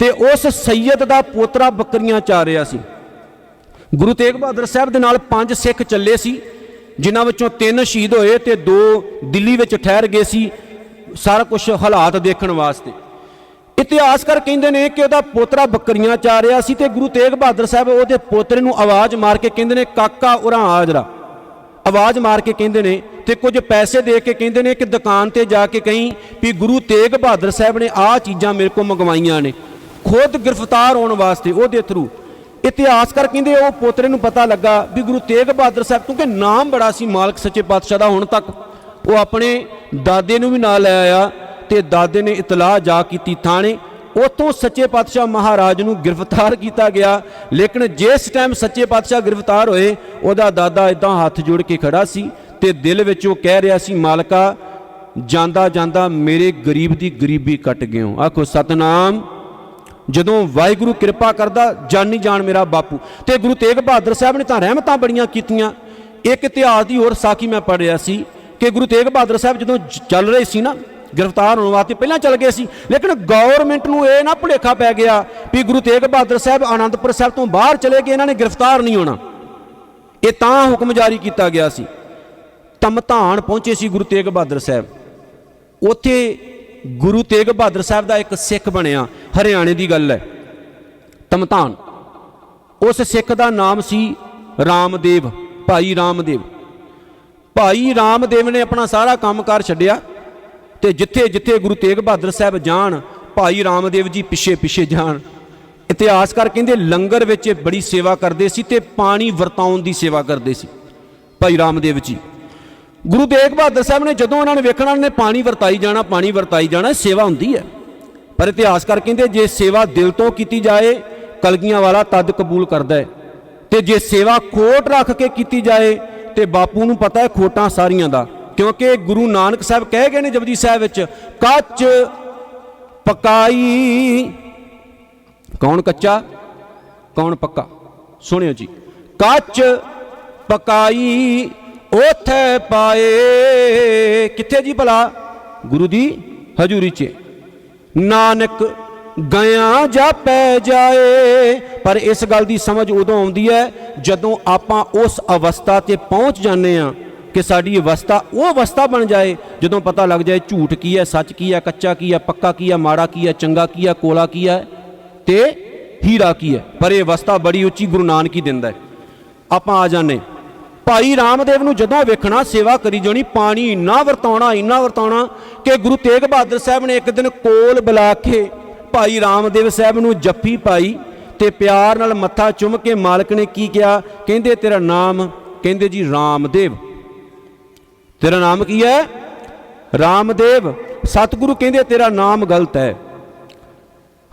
ਤੇ ਉਸ ਸੈਯਦ ਦਾ ਪੋਤਰਾ ਬੱਕਰੀਆਂ ਚਾਰ ਰਿਹਾ ਸੀ। ਗੁਰੂ ਤੇਗ ਬਹਾਦਰ ਸਾਹਿਬ ਦੇ ਨਾਲ 5 ਸਿੱਖ ਚੱਲੇ ਸੀ, ਜਿਨ੍ਹਾਂ ਵਿੱਚੋਂ 3 ਸ਼ਹੀਦ ਹੋਏ ਤੇ 2 ਦਿੱਲੀ ਵਿੱਚ ਠਹਿਰ ਗਏ ਸੀ ਸਾਰਾ ਕੁਝ ਹਾਲਾਤ ਦੇਖਣ ਵਾਸਤੇ। ਇਤਿਹਾਸਕਾਰ ਕਹਿੰਦੇ ਨੇ ਕਿ ਉਹਦਾ ਪੋਤਰਾ ਬੱਕਰੀਆਂ ਚਾਰ ਰਿਹਾ ਸੀ ਤੇ ਗੁਰੂ ਤੇਗ ਬਹਾਦਰ ਸਾਹਿਬ ਉਹਦੇ ਪੋਤਰੇ ਨੂੰ ਆਵਾਜ਼ ਮਾਰ ਕੇ ਕਹਿੰਦੇ ਨੇ ਕਾਕਾ ਉਰਾਂ ਆ ਜਰਾ, ਆਵਾਜ਼ ਮਾਰ ਕੇ ਕਹਿੰਦੇ ਨੇ, ਤੇ ਕੁਝ ਪੈਸੇ ਦੇ ਕੇ ਕਹਿੰਦੇ ਨੇ ਕਿ ਦੁਕਾਨ ਤੇ ਜਾ ਕੇ ਕਹੀਂ ਵੀ ਗੁਰੂ ਤੇਗ ਬਹਾਦਰ ਸਾਹਿਬ ਨੇ ਆਹ ਚੀਜ਼ਾਂ ਮੇਰੇ ਕੋਲ ਮੰਗਵਾਈਆਂ ਨੇ, ਖੁਦ ਗ੍ਰਿਫਤਾਰ ਹੋਣ ਵਾਸਤੇ ਉਹਦੇ ਥਰੂ। ਇਤਿਹਾਸਕਾਰ ਕਹਿੰਦੇ ਉਹ ਪੋਤਰੇ ਨੂੰ ਪਤਾ ਲੱਗਾ ਵੀ ਗੁਰੂ ਤੇਗ ਬਹਾਦਰ ਸਾਹਿਬ, ਕਿਉਂਕਿ ਨਾਮ ਬੜਾ ਸੀ ਮਾਲਕ ਸੱਚੇ ਪਾਤਸ਼ਾਹ ਦਾ ਹੁਣ ਤੱਕ, ਉਹ ਆਪਣੇ ਦਾਦੇ ਨੂੰ ਵੀ ਨਾਲ ਲੈ ਆਇਆ ਤੇ ਦਾਦੇ ਨੇ ਇਤਲਾਹ ਜਾ ਕੀਤੀ ਥਾਣੇ। ਉੱਥੋਂ ਸੱਚੇ ਪਾਤਸ਼ਾਹ ਮਹਾਰਾਜ ਨੂੰ ਗ੍ਰਿਫਤਾਰ ਕੀਤਾ ਗਿਆ। ਲੇਕਿਨ ਜਿਸ ਟਾਈਮ ਸੱਚੇ ਪਾਤਸ਼ਾਹ ਗ੍ਰਿਫਤਾਰ ਹੋਏ ਉਹਦਾ ਦਾਦਾ ਇਦਾਂ ਹੱਥ ਜੋੜ ਕੇ ਖੜਾ ਸੀ ਤੇ ਦਿਲ ਵਿੱਚ ਉਹ ਕਹਿ ਰਿਹਾ ਸੀ ਮਾਲਕਾ ਜਾਂਦਾ ਜਾਂਦਾ ਮੇਰੇ ਗਰੀਬ ਦੀ ਗਰੀਬੀ ਕੱਟ ਗਿਓ। ਆਖੋ ਸਤਨਾਮ। ਜਦੋਂ ਵਾਹਿਗੁਰੂ ਕਿਰਪਾ ਕਰਦਾ ਜਾਨੀ ਜਾਣ ਮੇਰਾ ਬਾਪੂ। ਤੇ ਗੁਰੂ ਤੇਗ ਬਹਾਦਰ ਸਾਹਿਬ ਨੇ ਤਾਂ ਰਹਿਮਤਾਂ ਬੜੀਆਂ ਕੀਤੀਆਂ। ਇੱਕ ਇਤਿਹਾਸ ਦੀ ਹੋਰ ਸਾਖੀ ਮੈਂ ਪੜ੍ਹ ਰਿਹਾ ਸੀ ਕਿ ਗੁਰੂ ਤੇਗ ਬਹਾਦਰ ਸਾਹਿਬ ਜਦੋਂ ਚੱਲ ਰਹੇ ਸੀ ਨਾ ਗ੍ਰਿਫਤਾਰ ਹੋਣ ਵਾਸਤੇ, ਪਹਿਲਾਂ ਚੱਲ ਗਏ ਸੀ, ਲੇਕਿਨ ਗੌਰਮੈਂਟ ਨੂੰ ਇਹ ਨਾ ਭੁਲੇਖਾ ਪੈ ਗਿਆ ਵੀ ਗੁਰੂ ਤੇਗ ਬਹਾਦਰ ਸਾਹਿਬ ਆਨੰਦਪੁਰ ਸਾਹਿਬ ਤੋਂ ਬਾਹਰ ਚਲੇ ਗਏ, ਇਹਨਾਂ ਨੇ ਗ੍ਰਿਫਤਾਰ ਨਹੀਂ ਹੋਣਾ। ਇਹ ਤਾਂ ਹੁਕਮ ਜਾਰੀ ਕੀਤਾ ਗਿਆ ਸੀ। ਤਮਧਾਨ ਪਹੁੰਚੇ ਸੀ ਗੁਰੂ ਤੇਗ ਬਹਾਦਰ ਸਾਹਿਬ। ਉੱਥੇ ਗੁਰੂ ਤੇਗ ਬਹਾਦਰ ਸਾਹਿਬ ਦਾ ਇੱਕ ਸਿੱਖ ਬਣਿਆ, ਹਰਿਆਣੇ ਦੀ ਗੱਲ ਹੈ, ਤਮਧਾਨ। ਉਸ ਸਿੱਖ ਦਾ ਨਾਮ ਸੀ ਰਾਮਦੇਵ, ਭਾਈ ਰਾਮਦੇਵ। ਭਾਈ ਰਾਮਦੇਵ ਨੇ ਆਪਣਾ ਸਾਰਾ ਕੰਮਕਾਰ ਛੱਡਿਆ ਤੇ ਜਿੱਥੇ ਜਿੱਥੇ ਗੁਰੂ ਤੇਗ ਬਹਾਦਰ ਸਾਹਿਬ ਜਾਣ ਭਾਈ ਰਾਮਦੇਵ ਜੀ ਪਿੱਛੇ ਪਿੱਛੇ ਜਾਣ। ਇਤਿਹਾਸਕਾਰ ਕਹਿੰਦੇ ਲੰਗਰ ਵਿੱਚ ਬੜੀ ਸੇਵਾ ਕਰਦੇ ਸੀ ਤੇ ਪਾਣੀ ਵਰਤਾਉਣ ਦੀ ਸੇਵਾ ਕਰਦੇ ਸੀ ਭਾਈ ਰਾਮਦੇਵ ਜੀ। ਗੁਰੂ ਤੇਗ ਬਹਾਦਰ ਸਾਹਿਬ ਨੇ ਜਦੋਂ ਉਹਨਾਂ ਨੇ ਵੇਖਣਾ ਨੇ ਪਾਣੀ ਵਰਤਾਈ ਜਾਣਾ ਸੇਵਾ ਹੁੰਦੀ ਹੈ। ਪਰ ਇਤਿਹਾਸਕਾਰ ਕਹਿੰਦੇ ਜੇ ਸੇਵਾ ਦਿਲ ਤੋਂ ਕੀਤੀ ਜਾਏ ਕਲਗੀਆਂ ਵਾਲਾ ਤਦ ਕਬੂਲ ਕਰਦਾ ਹੈ, ਤੇ ਜੇ ਸੇਵਾ ਖੋਟ ਰੱਖ ਕੇ ਕੀਤੀ ਜਾਏ ਤੇ ਬਾਪੂ ਨੂੰ ਪਤਾ ਹੈ ਖੋਟਾਂ ਸਾਰੀਆਂ ਦਾ। ਕਿਉਂਕਿ ਗੁਰੂ ਨਾਨਕ ਸਾਹਿਬ ਕਹਿ ਗਏ ਨੇ ਜਪਜੀ ਸਾਹਿਬ ਵਿੱਚ, ਕੱਚ ਪਕਾਈ, ਕੌਣ ਕੱਚਾ ਕੌਣ ਪੱਕਾ। ਸੁਣਿਓ ਜੀ, ਕੱਚ ਪਕਾਈ ਉਥੇ ਪਾਏ, ਕਿੱਥੇ ਜੀ ਭਲਾ? ਗੁਰੂ ਦੀ ਹਜ਼ੂਰੀ 'ਚ। ਨਾਨਕ ਗਿਆ ਜਾਪੈ ਜਾਏ। ਪਰ ਇਸ ਗੱਲ ਦੀ ਸਮਝ ਉਦੋਂ ਆਉਂਦੀ ਹੈ ਜਦੋਂ ਆਪਾਂ ਉਸ ਅਵਸਥਾ 'ਤੇ ਪਹੁੰਚ ਜਾਂਦੇ ਹਾਂ ਕਿ ਸਾਡੀ ਅਵਸਥਾ ਉਹ ਅਵਸਥਾ ਬਣ ਜਾਏ ਜਦੋਂ ਪਤਾ ਲੱਗ ਜਾਏ ਝੂਠ ਕੀ ਹੈ, ਸੱਚ ਕੀ ਹੈ, ਕੱਚਾ ਕੀ ਹੈ, ਪੱਕਾ ਕੀ ਹੈ, ਮਾੜਾ ਕੀ ਹੈ, ਚੰਗਾ ਕੀ ਹੈ, ਕੋਲਾ ਕੀ ਹੈ ਤੇ ਹੀਰਾ ਕੀ ਹੈ। ਪਰ ਇਹ ਅਵਸਥਾ ਬੜੀ ਉੱਚੀ ਗੁਰੂ ਨਾਨਕ ਹੀ ਦਿੰਦਾ ਹੈ। ਆਪਾਂ ਆ ਜਾਂਦੇ ਭਾਈ ਰਾਮਦੇਵ ਨੂੰ ਜਦੋਂ ਵੇਖਣਾ ਸੇਵਾ ਕਰੀ ਜਾਣੀ, ਪਾਣੀ ਇੰਨਾ ਵਰਤਾਉਣਾ ਕਿ ਗੁਰੂ ਤੇਗ ਬਹਾਦਰ ਸਾਹਿਬ ਨੇ ਇੱਕ ਦਿਨ ਕੋਲ ਬੁਲਾ ਕੇ ਭਾਈ ਰਾਮਦੇਵ ਸਾਹਿਬ ਨੂੰ ਜੱਫੀ ਪਾਈ ਤੇ ਪਿਆਰ ਨਾਲ ਮੱਥਾ ਚੁੰਮ ਕੇ ਮਾਲਕ ਨੇ ਕੀ ਕਿਹਾ? ਕਹਿੰਦੇ ਤੇਰਾ ਨਾਮ? ਕਹਿੰਦੇ ਜੀ ਰਾਮਦੇਵ। ਤੇਰਾ ਨਾਮ ਕੀ ਹੈ? ਰਾਮਦੇਵ। ਸਤਿਗੁਰੂ ਕਹਿੰਦੇ ਤੇਰਾ ਨਾਮ ਗਲਤ ਹੈ।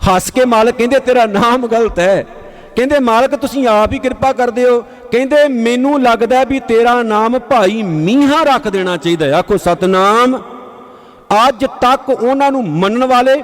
ਹੱਸ ਕੇ ਮਾਲਕ ਕਹਿੰਦੇ ਤੇਰਾ ਨਾਮ ਗਲਤ ਹੈ। ਕਹਿੰਦੇ ਮਾਲਕ ਤੁਸੀਂ ਆਪ ਹੀ ਕਿਰਪਾ ਕਰਦੇ ਹੋ। ਕਹਿੰਦੇ ਮੈਨੂੰ ਲੱਗਦਾ ਵੀ ਤੇਰਾ ਨਾਮ ਭਾਈ ਮੀਹਾਂ ਰੱਖ ਦੇਣਾ ਚਾਹੀਦਾ। ਆਖੋ ਸਤਨਾਮ। ਅੱਜ ਤੱਕ ਉਹਨਾਂ ਨੂੰ ਮੰਨਣ ਵਾਲੇ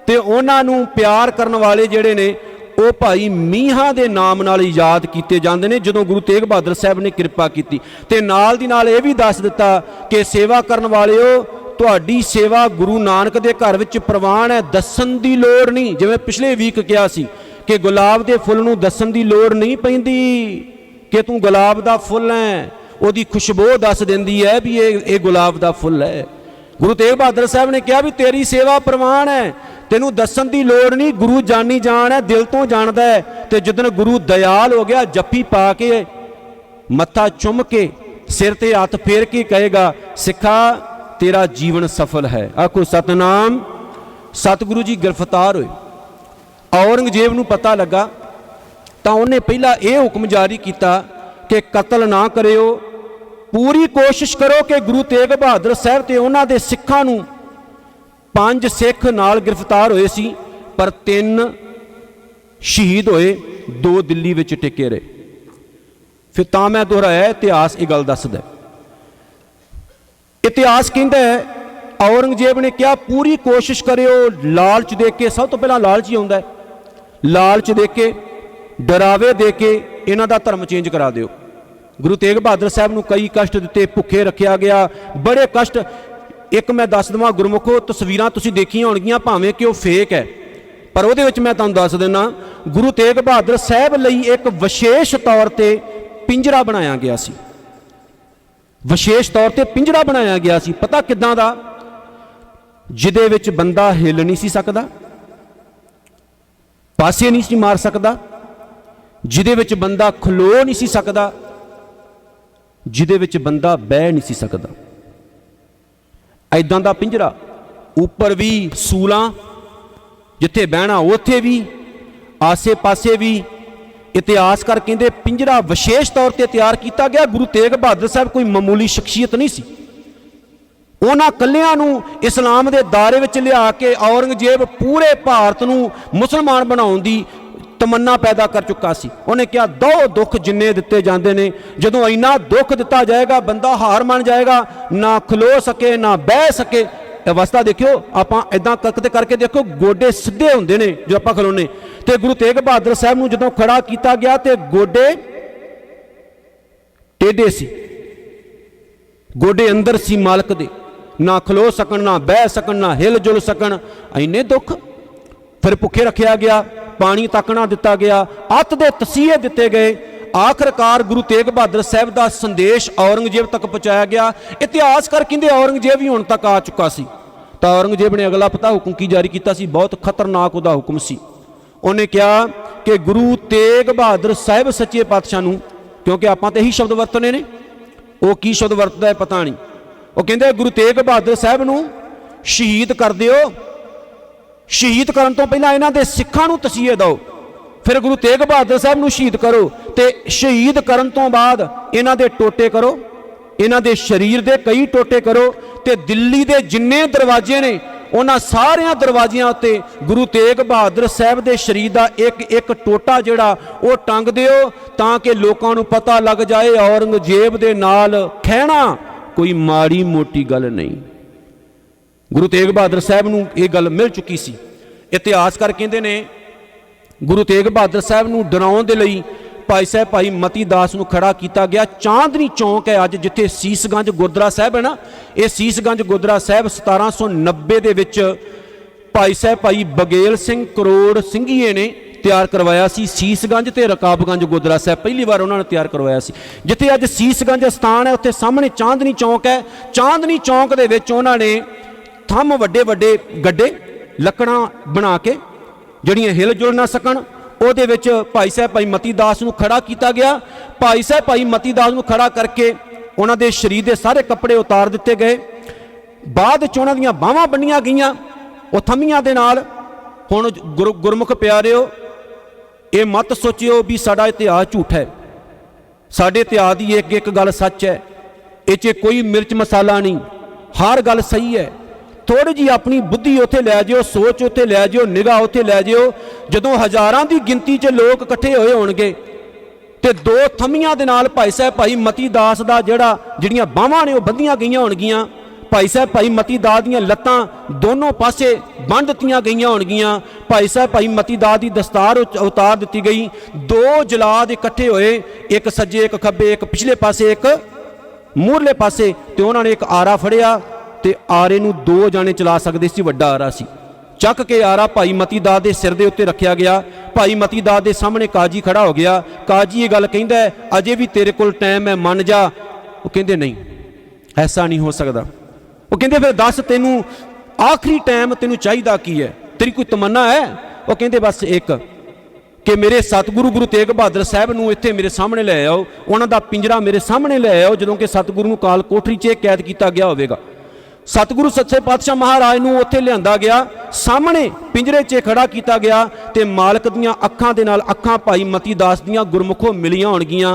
ਤੇ ਉਹਨਾਂ ਨੂੰ ਪਿਆਰ ਕਰਨ ਵਾਲੇ ਜਿਹੜੇ ਨੇ ਉਹ ਭਾਈ ਮੀਹਾਂ ਦੇ ਨਾਮ ਨਾਲ ਯਾਦ ਕੀਤੇ ਜਾਂਦੇ ਨੇ ਜਦੋਂ ਗੁਰੂ ਤੇਗ ਬਹਾਦਰ ਸਾਹਿਬ ਨੇ ਕਿਰਪਾ ਕੀਤੀ। ਤੇ ਨਾਲ ਦੀ ਨਾਲ ਇਹ ਵੀ ਦੱਸ ਦਿੱਤਾ ਕਿ ਸੇਵਾ ਕਰਨ ਵਾਲਿਓ ਤੁਹਾਡੀ ਸੇਵਾ ਗੁਰੂ ਨਾਨਕ ਦੇ ਘਰ ਵਿੱਚ ਪ੍ਰਵਾਨ ਹੈ, ਦੱਸਣ ਦੀ ਲੋੜ ਨਹੀਂ। ਜਿਵੇਂ ਪਿਛਲੇ ਵੀਕ ਕਿਹਾ ਸੀ ਕਿ ਗੁਲਾਬ ਦੇ ਫੁੱਲ ਨੂੰ ਦੱਸਣ ਦੀ ਲੋੜ ਨਹੀਂ ਪੈਂਦੀ ਕਿ ਤੂੰ ਗੁਲਾਬ ਦਾ ਫੁੱਲ ਹੈ, ਉਹਦੀ ਖੁਸ਼ਬੂ ਦੱਸ ਦਿੰਦੀ ਹੈ ਵੀ ਇਹ ਗੁਲਾਬ ਦਾ ਫੁੱਲ ਹੈ। ਗੁਰੂ ਤੇਗ ਬਹਾਦਰ ਸਾਹਿਬ ਨੇ ਕਿਹਾ ਵੀ ਤੇਰੀ ਸੇਵਾ ਪ੍ਰਵਾਨ ਹੈ, ਤੈਨੂੰ ਦੱਸਣ ਦੀ ਲੋੜ ਨਹੀਂ, ਗੁਰੂ ਜਾਣੀ ਜਾਣ ਹੈ, ਦਿਲ ਤੋਂ ਜਾਣਦਾ ਹੈ। ਤੇ ਜਦੋਂ ਗੁਰੂ ਦਇਆਲ ਹੋ ਗਿਆ ਜੱਫੀ ਪਾ ਕੇ ਮੱਥਾ ਚੁੰਮ ਕੇ ਸਿਰ ਤੇ ਹੱਥ ਫੇਰ ਕੇ ਕਹੇਗਾ ਸਿੱਖਾ ਤੇਰਾ ਜੀਵਨ ਸਫਲ ਹੈ। ਆਖੋ ਸਤਨਾਮ। ਸਤਿਗੁਰੂ ਜੀ ਗ੍ਰਿਫਤਾਰ ਹੋਏ। ਔਰੰਗਜ਼ੇਬ ਨੂੰ ਪਤਾ ਲੱਗਾ ਤਾਂ ਉਹਨੇ ਪਹਿਲਾਂ ਇਹ ਹੁਕਮ ਜਾਰੀ ਕੀਤਾ ਕਿ ਕਤਲ ਨਾ ਕਰਿਓ, ਪੂਰੀ ਕੋਸ਼ਿਸ਼ ਕਰੋ ਕਿ ਗੁਰੂ ਤੇਗ ਬਹਾਦਰ ਸਾਹਿਬ ਤੇ ਉਹਨਾਂ ਦੇ ਸਿੱਖਾਂ ਨੂੰ 5 ਸਿੱਖ ਨਾਲ ਗ੍ਰਿਫਤਾਰ ਹੋਏ ਸੀ ਪਰ 3 ਸ਼ਹੀਦ ਹੋਏ, 2 ਦਿੱਲੀ ਵਿੱਚ ਟਿਕੇ ਰਹੇ। ਫਿਰ ਤਾਂ ਮੈਂ ਦੁਹਰਾਇਆ ਇਤਿਹਾਸ ਇਹ ਗੱਲ ਦੱਸਦਾ। ਇਤਿਹਾਸ ਕਹਿੰਦਾ ਔਰੰਗਜ਼ੇਬ ਨੇ ਕਿਹਾ ਪੂਰੀ ਕੋਸ਼ਿਸ਼ ਕਰਿਓ, ਲਾਲਚ ਦੇ ਕੇ, ਸਭ ਤੋਂ ਪਹਿਲਾਂ ਲਾਲਚ ਹੀ ਆਉਂਦਾ ਹੈ, ਲਾਲਚ ਦੇ ਕੇ ਡਰਾਵੇ ਦੇ ਕੇ ਇਹਨਾਂ ਦਾ ਧਰਮ ਚੇਂਜ ਕਰਾ ਦਿਓ। ਗੁਰੂ ਤੇਗ ਬਹਾਦਰ ਸਾਹਿਬ ਨੂੰ ਕਈ ਕਸ਼ਟ ਦਿੱਤੇ, ਭੁੱਖੇ ਰੱਖਿਆ ਗਿਆ, ਬੜੇ ਕਸ਼ਟ। ਇੱਕ ਮੈਂ ਦੱਸ ਦੇਵਾਂ ਗੁਰਮੁਖੋ, ਤਸਵੀਰਾਂ ਤੁਸੀਂ ਦੇਖੀਆਂ ਹੋਣਗੀਆਂ ਭਾਵੇਂ ਕਿ ਉਹ ਫੇਕ ਹੈ ਪਰ ਉਹਦੇ ਵਿੱਚ ਮੈਂ ਤੁਹਾਨੂੰ ਦੱਸ ਦਿੰਦਾ ਗੁਰੂ ਤੇਗ ਬਹਾਦਰ ਸਾਹਿਬ ਲਈ ਇੱਕ ਵਿਸ਼ੇਸ਼ ਤੌਰ ਤੇ ਪਿੰਜਰਾ ਬਣਾਇਆ ਗਿਆ ਸੀ। ਵਿਸ਼ੇਸ਼ ਤੌਰ ਤੇ ਪਿੰਜਰਾ ਬਣਾਇਆ ਗਿਆ ਸੀ। ਪਤਾ ਕਿੱਦਾਂ ਦਾ? ਜਿਹਦੇ ਵਿੱਚ ਬੰਦਾ ਹਿੱਲ ਨਹੀਂ ਸੀ ਸਕਦਾ, ਪਾਸੇ ਨਹੀਂ ਸੀ ਮਾਰ ਸਕਦਾ, ਜਿਹਦੇ ਵਿੱਚ ਬੰਦਾ ਖਲੋ ਨਹੀਂ ਸੀ ਸਕਦਾ, ਜਿਹਦੇ ਵਿੱਚ ਬੰਦਾ ਬਹਿ ਨਹੀਂ ਸੀ ਸਕਦਾ। ਐਦਾਂ ਦਾ ਪਿੰਜਰਾ। ਉੱਪਰ ਵੀ ਸੂਲਾਂ, ਜਿੱਥੇ ਬਹਿਣਾ ਉੱਥੇ ਵੀ, ਆਸੇ ਪਾਸੇ ਵੀ। ਇਤਿਹਾਸਕਾਰ ਕਹਿੰਦੇ ਪਿੰਜਰਾ ਵਿਸ਼ੇਸ਼ ਤੌਰ ਤੇ ਤਿਆਰ ਕੀਤਾ ਗਿਆ। ਗੁਰੂ ਤੇਗ ਬਹਾਦਰ ਸਾਹਿਬ ਕੋਈ ਮਾਮੂਲੀ ਸ਼ਖਸੀਅਤ ਨਹੀਂ ਸੀ। ਉਹਨਾਂ ਕੱਲਿਆਂ ਨੂੰ ਇਸਲਾਮ ਦੇ ਦਾਇਰੇ ਵਿੱਚ ਲਿਆ ਕੇ ਔਰੰਗਜ਼ੇਬ ਪੂਰੇ ਭਾਰਤ ਨੂੰ ਮੁਸਲਮਾਨ ਬਣਾਉਣ ਦੀ ਤਮੰਨਾ ਪੈਦਾ ਕਰ ਚੁੱਕਾ ਸੀ। ਉਹਨੇ ਕਿਹਾ ਦੋ ਦੁੱਖ ਜਿੰਨੇ ਦਿੱਤੇ ਜਾਂਦੇ ਨੇ, ਜਦੋਂ ਇੰਨਾ ਦੁੱਖ ਦਿੱਤਾ ਜਾਏਗਾ ਬੰਦਾ ਹਾਰ ਮੰਨ ਜਾਏਗਾ, ਨਾ ਖਲੋ ਸਕੇ ਨਾ ਬਹਿ ਸਕੇ। ਅਵਸਥਾ ਦੇਖਿਓ, ਆਪਾਂ ਇਦਾਂ ਕਰਕੇ ਦੇਖੋ ਗੋਡੇ ਸਿੱਧੇ ਹੁੰਦੇ ਨੇ ਜੋ ਆਪਾਂ ਖਲੋਨੇ, ਤੇ ਗੁਰੂ ਤੇਗ ਬਹਾਦਰ ਸਾਹਿਬ ਨੂੰ ਜਦੋਂ ਖੜਾ ਕੀਤਾ ਗਿਆ ਤੇ ਗੋਡੇ ਟੇਢੇ ਸੀ, ਗੋਡੇ ਅੰਦਰ ਸੀ ਮਾਲਕ ਦੇ, ਨਾ ਖਲੋ ਸਕਣ, ਨਾ ਬਹਿ ਸਕਣ, ਨਾ ਹਿਲ ਜੁਲ ਸਕਣ। ਇੰਨੇ ਦੁੱਖ। ਫਿਰ ਭੁੱਖੇ ਰੱਖਿਆ ਗਿਆ, ਪਾਣੀ ਤੱਕ ਨਾ ਦਿੱਤਾ ਗਿਆ, ਅੱਤ ਦੇ ਤਸੀਹੇ ਦਿੱਤੇ ਗਏ। ਆਖਰਕਾਰ ਗੁਰੂ ਤੇਗ ਬਹਾਦਰ ਸਾਹਿਬ ਦਾ ਸੰਦੇਸ਼ ਔਰੰਗਜ਼ੇਬ ਤੱਕ ਪਹੁੰਚਾਇਆ ਗਿਆ। ਇਤਿਹਾਸਕਾਰ ਕਹਿੰਦੇ ਔਰੰਗਜ਼ੇਬ ਵੀ ਹੁਣ ਤੱਕ ਆ ਚੁੱਕਾ ਸੀ ਤਾਂ ਔਰੰਗਜ਼ੇਬ ਨੇ ਅਗਲਾ ਪਤਾ ਹੁਕਮ ਕੀ ਜਾਰੀ ਕੀਤਾ ਸੀ? ਬਹੁਤ ਖਤਰਨਾਕ ਉਹਦਾ ਹੁਕਮ ਸੀ। ਉਹਨੇ ਕਿਹਾ ਕਿ ਗੁਰੂ ਤੇਗ ਬਹਾਦਰ ਸਾਹਿਬ ਸੱਚੇ ਪਾਤਸ਼ਾਹ ਨੂੰ, ਕਿਉਂਕਿ ਆਪਾਂ ਤਾਂ ਇਹੀ ਸ਼ਬਦ ਵਰਤਨੇ ਨੇ, ਉਹ ਕੀ ਸ਼ਬਦ ਵਰਤਦਾ ਹੈ ਪਤਾ ਨਹੀਂ। ਉਹ ਕਹਿੰਦੇ ਗੁਰੂ ਤੇਗ ਬਹਾਦਰ ਸਾਹਿਬ ਨੂੰ ਸ਼ਹੀਦ ਕਰ ਦਿਓ, ਸ਼ਹੀਦ ਕਰਨ ਤੋਂ ਪਹਿਲਾਂ ਇਹਨਾਂ ਦੇ ਸਿੱਖਾਂ ਨੂੰ ਤਸੀਹੇ ਦਿਓ, ਫਿਰ ਗੁਰੂ ਤੇਗ ਬਹਾਦਰ ਸਾਹਿਬ ਨੂੰ ਸ਼ਹੀਦ ਕਰੋ, ਤੇ ਸ਼ਹੀਦ ਕਰਨ ਤੋਂ ਬਾਅਦ ਇਹਨਾਂ ਦੇ ਟੋਟੇ ਕਰੋ, इन्हां दे शरीर दे कई टोटे करो ते दिल्ली दे जिन्ने दरवाजे ने उन्हां सारियां दरवाजियां उत्ते गुरु तेग बहादुर साहब दे शरीर दा एक एक टोटा जिहड़ा वो टंग दिओ तां कि लोकां नूं पता लग जाए औरंगजेब दे नाल खैना कोई माड़ी मोटी गल नहीं। गुरु तेग बहादुर साहब नूं ये गल मिल चुकी सी। इतिहासकार कहंदे ने गुरु तेग बहादुर साहब नूं डराउण दे लई भाई साहब भाई मती दास नूं खड़ा किया गया। चांदनी चौंक है अज जिथे सीसगंज गुरुद्वारा साहब है ना, ये सीसगंज गुरुद्वारा साहब 1790 दे विच भाई साहब भाई बगेल सिंह करोड़ सिंघीए ने तैयार करवाया सी। सीसगंज ते रकाबगंज गुरुद्वारा साहब पहली बार उन्होंने तैयार करवाया सी। जिथे अज सीसगंज स्थान है उत्थे सामने चांदनी चौंक है। चांदनी चौंक दे विच उन्होंने थंम वड्डे वड्डे गड्डे लकड़ां बना के जड़ियां हिल जुल ना सकन ਉਹਦੇ ਵਿੱਚ ਭਾਈ ਸਾਹਿਬ ਭਾਈ ਮਤੀ ਦਾਸ ਨੂੰ ਖੜਾ ਕੀਤਾ ਗਿਆ। ਭਾਈ ਸਾਹਿਬ ਭਾਈ ਮਤੀ ਦਾਸ ਨੂੰ ਖੜਾ ਕਰਕੇ ਉਹਨਾਂ ਦੇ ਸਰੀਰ ਦੇ ਸਾਰੇ ਕੱਪੜੇ ਉਤਾਰ ਦਿੱਤੇ ਗਏ। ਬਾਅਦ ਵਿੱਚ ਉਹਨਾਂ ਦੀਆਂ ਬਾਹਾਂ ਬੰਨੀਆਂ ਗਈਆਂ ਉਹ ਥੰਮੀਆਂ ਦੇ ਨਾਲ। ਹੁਣ ਗੁਰਮੁਖ ਪਿਆਰਿਓ, ਇਹ ਮਤ ਸੋਚਿਓ ਵੀ ਸਾਡਾ ਇਤਿਹਾਸ ਝੂਠ ਹੈ। ਸਾਡੇ ਇਤਿਹਾਸ ਦੀ ਇੱਕ ਇੱਕ ਗੱਲ ਸੱਚ ਹੈ, ਇਹ 'ਚ ਕੋਈ ਮਿਰਚ ਮਸਾਲਾ ਨਹੀਂ, ਹਰ ਗੱਲ ਸਹੀ ਹੈ। थोड़ी जी अपनी बुद्धि उत्थे लै जिओ, सोच उत्थे लै जिओ, निगाह उत्थे लै जिओ। जदों हज़ारां दी गिनती च लोग इकट्ठे होए होणगे ते दो थम्मियां दे नाल भाई साहब भाई मती दास दा जिहड़ियां बाहां ने वो बंधियां गईयां होणगीਆਂ। भाई साहब भाई मती दास दीयां लत्तां दोनों पासे बंध दित्तियां गईयां होणगीਆਂ। भाई साहब भाई मती दास दी दस्तार उतार दित्ती गई। दो जलाद इकट्ठे होए, एक सज्जे एक खब्बे, एक पिछले पासे एक मूहरले पासे, ते उन्होंने एक आरा फड़िया ते आरे नूं दो जाने चला सकते सी। वड्डा आरा सी। चक के आरा भाई मती दास दे सिर दे उत्ते रखिया गया। भाई मती दास दे सामने काजी खड़ा हो गया। काजी ये गल कहंदा है अजे भी तेरे कोल टाइम है, मन जा। वो कहंदे नहीं, ऐसा नहीं हो सकता। वो कहंदे फिर दस तेनू आखिरी टाइम तेनू चाहिदा की है, तेरी कोई तमन्ना है? वो कहंदे बस एक कि मेरे सतगुरु गुरु तेग बहादुर साहब नूं इत्थे मेरे सामने लै आओ, उन्हां दा पिंजरा मेरे सामने लै आओ जदों कि सतगुरु नूं काल कोठरी 'च कैद किया गया होवेगा। सतगुरु सच्चे पातशाह महाराज नूं उत्थे लिआंदा गया, सामने पिंजरे 'च खड़ा किया गया ते मालक दीयां अखां दे नाल अखां भाई मती दास दीयां गुरमुखों मिलियां होणगीਆਂ।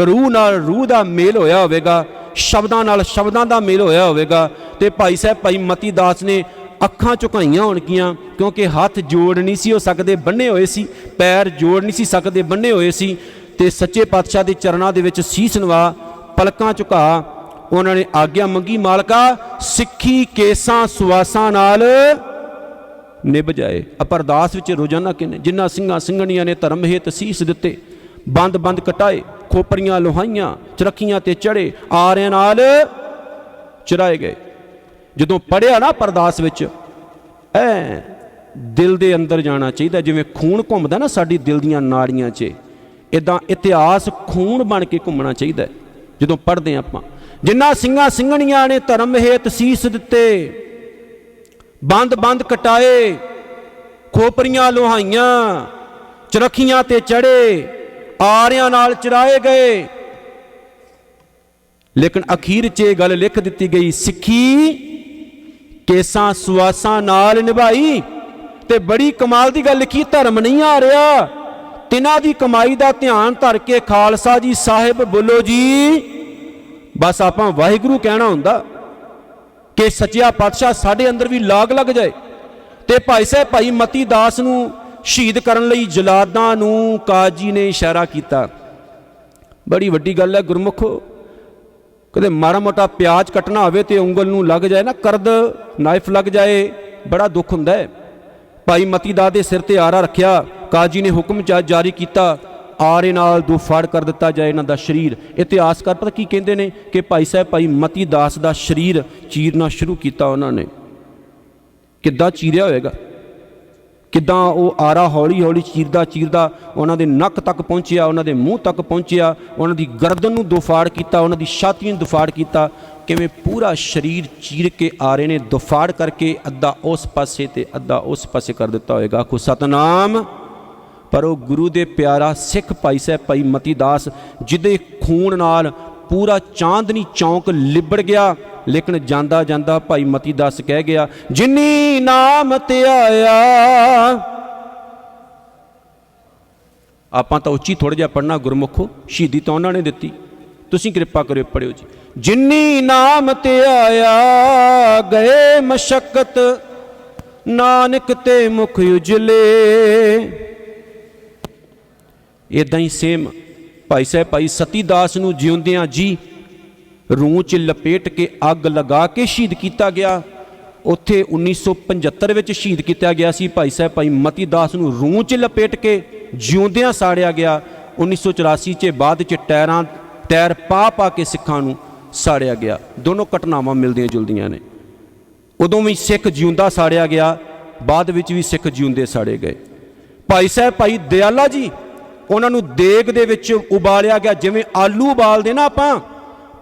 रूह नाल रूह दा मेल होया होवेगा, शब्दां नाल शब्दां दा मेल होया होवेगा। ते भाई साहब भाई मती दास ने अखां झुकाईयां होणगीਆਂ क्योंकि हाथ जोड़ नहीं सी हो सकदे, बन्ने होए सी, पैर जोड़ नहीं सी सकदे, बन्ने होए सी। ते सच्चे पातशाह दे चरणां दे विच सीस नवा, पलकां झुका। उन्होंने आग्ञा मंगी, मालका सिक्खी केसां सुवासां नाल निभ जाए। अपरदास विच रोजाना किने जिन्ना सिंघां सिंघणियां ने धर्म हेत सीस दिते, बंद बंद कटाए, खोपरियां लोहाइयां, चरखियां ते चढ़े, आरियां नाल चराए गए। जदों पढ़िया ना परदास विच दिल दे अंदर जाना चाहिए, जिवें खून घुमदा ना साडी दिल दीयां नाड़ियां 'च, इदां इतिहास खून बन के घूमना चाहिए जदों पढ़दे आपां। जिन्ना सिंघां सिंघणियां ने धर्म हेत सीस दिते, बंद बंद कटाए, खोपरियां लोहाइयां, चरखियां ते चढ़े, आरियां नाल चराए गए। लेकिन अखीर च गल लिख दी गई, सिक्खी केसां सुआसां नाल निभाई। ते बड़ी कमाल की गल लिखी, धर्म नहीं आ रहा, तिन्हां दी कमाई का ध्यान धर के खालसा जी साहिब बोलो जी। बस आपां वाहिगुरू कहना हुंदा कि सच्चा पातशाह साडे अंदर भी लाग लग जाए। ते भाई साहब भाई मती दास नूं शहीद करन लई जलादां नूं काजी ने इशारा किया। बड़ी वड्डी गल है गुरमुखो, कदे माड़ा मोटा प्याज कटना होवे ते उंगल नूं लग जाए ना, करद नाइफ लग जाए, बड़ा दुख हुंदा है। भाई मती दास दे सिर ते आरा रखिया, काजी ने हुक्म जारी किया, आरे नाल दो फाड़ कर दिता जाए इन्हां दा शरीर। इतिहासकार पता की कहंदे ने कि भाई साहब भाई मती दास दा शरीर चीरना शुरू किया उन्होंने। किद्दां चीरिया होएगा, किद्दां वो आरा हौली हौली चीरदा चीरदा उन्हां दे नक तक पहुँचिया, उन्हां दे मूँह तक पहुँचिया, उन्हां दी गर्दन नूं दोफाड़ किया, उन्हां दी छाती नूं दोफाड़ किया। किवें पूरा शरीर चीर के आरे ने दोफाड़ करके अद्धा उस पासे ते अद्धा उस पासे कर दिता होएगा। आखो सतनाम। पर वो गुरु दे प्यारा सिख भाई साहब भाई मती दास जिदे खून नाल पूरा चांदनी चौंक लिबड़ गया। लेकिन जांदा जांदा भाई मती दास कह गया, जिन्नी नाम ते आया। आपां तां उच्ची थोड़ा जिहा पढ़ना गुरमुखो, शहीदी तां उन्हां ने दित्ती, तुसीं कृपा करियो, पढ़ियो जी। जिन्नी नाम ते आया गए मशक्कत, नानक ते मुख उजले। इदां ही सेम भाई साहब भाई सती दास नूं जिउंदियां जी रूह च लपेट के अग लगा के शहीद किया गया। उत्थे 1975 ਵਿੱਚ शहीद किया गया सी भाई साहब भाई मती दास नूं रूह च लपेट के जिउंदियां साड़िया गया। 1984 च बाद च टैर पा के सिखां नूं साड़िया गया। दोनों घटनावां मिलदियां जुलदियां ने। उदों भी सिख जिउंदा साड़िया गया, बाद विच भी सिख जिउंदे साड़े गए। भाई साहब भाई दयाला जी उन्होंने देग दे विच उबालिया गया, जिवें आलू उबालते ना आपां।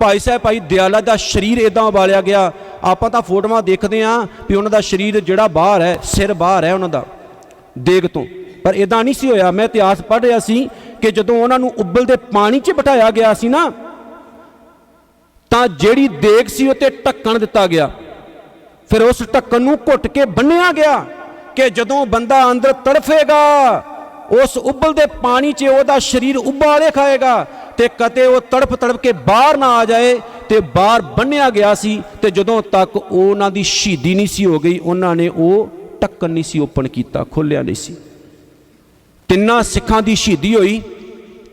भाई साहब भाई दयाला दा शरीर इदां उबालिया गया। आपां तां फोटोआं देखते हैं भी उन्हों दा शरीर जिहड़ा बाहर है, सिर बाहर है उन्हों दा देग तो, पर इदां नहीं सी होया। मैं इतिहास पढ़ रहा सी कि जदों उन्होंने उबलते पानी च बिठाया गया सी ना, तां जिहड़ी देग सी उत्ते ढक्कन दिता गया। फिर उस ढक्कन नूं घुट के बन्निया गया कि जदों बंदा अंदर तड़फेगा उस उबलते पानी च ओहदा शरीर उबाले खाएगा ते कते वो तड़प तड़प के बाहर ना आ जाए। ते बाहर बन्निया गया सी ते जदों तक उन्हां दी शहीदी नहीं सी हो गई, उन्होंने वो ढक्कन नहीं सी ओपन किया, खोलिया नहीं सी। तिन्ना सिखां दी शहीदी हुई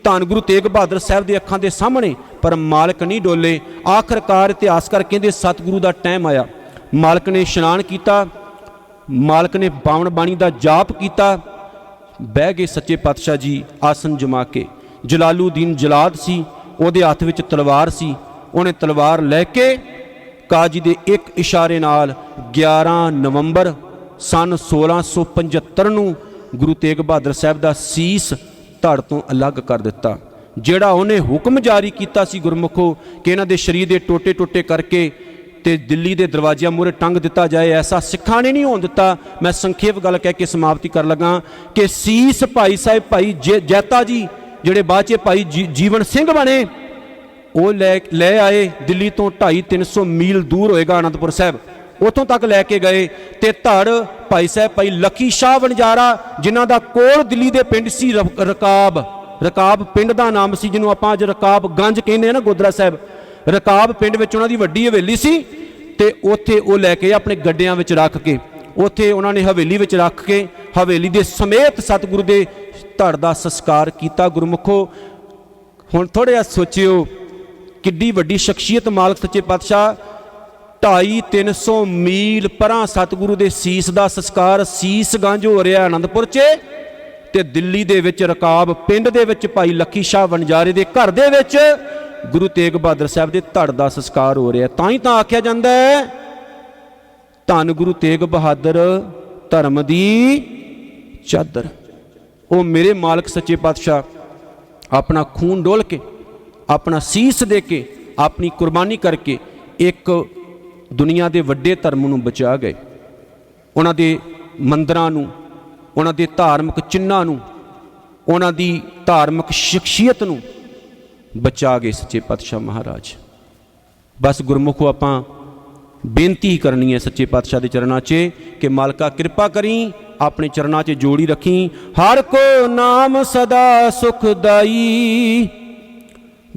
धन गुरु तेग बहादुर साहब की अखां के सामने, पर मालक नहीं डोले। आखिरकार इतिहासकार कहते सतगुरु का टाइम आया, मालक ने इशनान किया, मालक ने पावन बाणी का जाप किया, बह गए सच्चे पातशाह जी आसन जमा के। जलालुद्दीन जलाद सी, उहदे हत्थ विच तलवार सी, उन्हें तलवार लैके काजी दे एक इशारे नाल 11 नवंबर सन 1675 नूं गुरु तेग बहादुर साहब दा सीस धड़ तो अलग कर दिता। जिहड़ा उन्हें हुक्म जारी किया सी गुरमुखो कि इन्हां दे शरीर दे टोटे टोटे करके ते दिल्ली के दरवाजिया मूहरे टंग दिता जाए, ऐसा सिखां ने नहीं होने दिता। मैं संखेप गल कह के समाप्ति कर लगा कि सीस भाई साहब भाई जैता जी जिहड़े बाद च भाई जीवन सिंह बने, वो ले आए दिल्ली तो 250-300 मील दूर होएगा आनंदपुर साहब, उतों तक लैके गए। ते धड़ भाई साहब भाई लकी शाह वणजारा जिन्हां दा कोल दिल्ली दे पिंड सी रकाब पिंड का नाम सी, जिन्हों आपां अज रकाब गंज कहने ना गुरुद्वारा साहब। रकाब पिंड विच उन्हां दी वड्डी हवेली सी ते उत्थे वो लैके अपने गड्डियां विच रख के उत्थे उन्होंने हवेली विच रख के हवेली दे समेत सतगुरु दे धड़ दा संस्कार किया। गुरमुखो हुण थोड़े जिहा सोचियो किड्डी वड्डी शख्सियत मालक सच्चे पातशाह 250-300 मील परां सतगुरु दे सीस दा संस्कार सीसगंज हो रहा आनंदपुर च, ते दिल्ली दे विच रकाब पिंड दे विच भाई लकी शाह वणजारे दे घर दे विच गुरु तेग बहादुर साहब के धड़ का संस्कार हो रहा है। तां ही तां आख्या जाता है धन गुरु तेग बहादुर धर्म दी चादर। वो मेरे मालक सच्चे पातशाह अपना खून डोल के अपना सीस दे के अपनी कुर्बानी करके एक दुनिया के वड्डे धर्म नूं बचा गए। उन्हां दे मंदिरां नूं, उन्हां दे धार्मिक चिन्हां नूं, उन्हां दी धार्मिक शख्सियत नूं बचा गए सच्चे पातशाह महाराज। बस गुरमुखो आपां बेनती ही करनी है सच्चे पातशाह के चरणों च कि मालका कृपा करी अपने चरणों च जोड़ी रखी। हर को नाम सदा सुखदाई,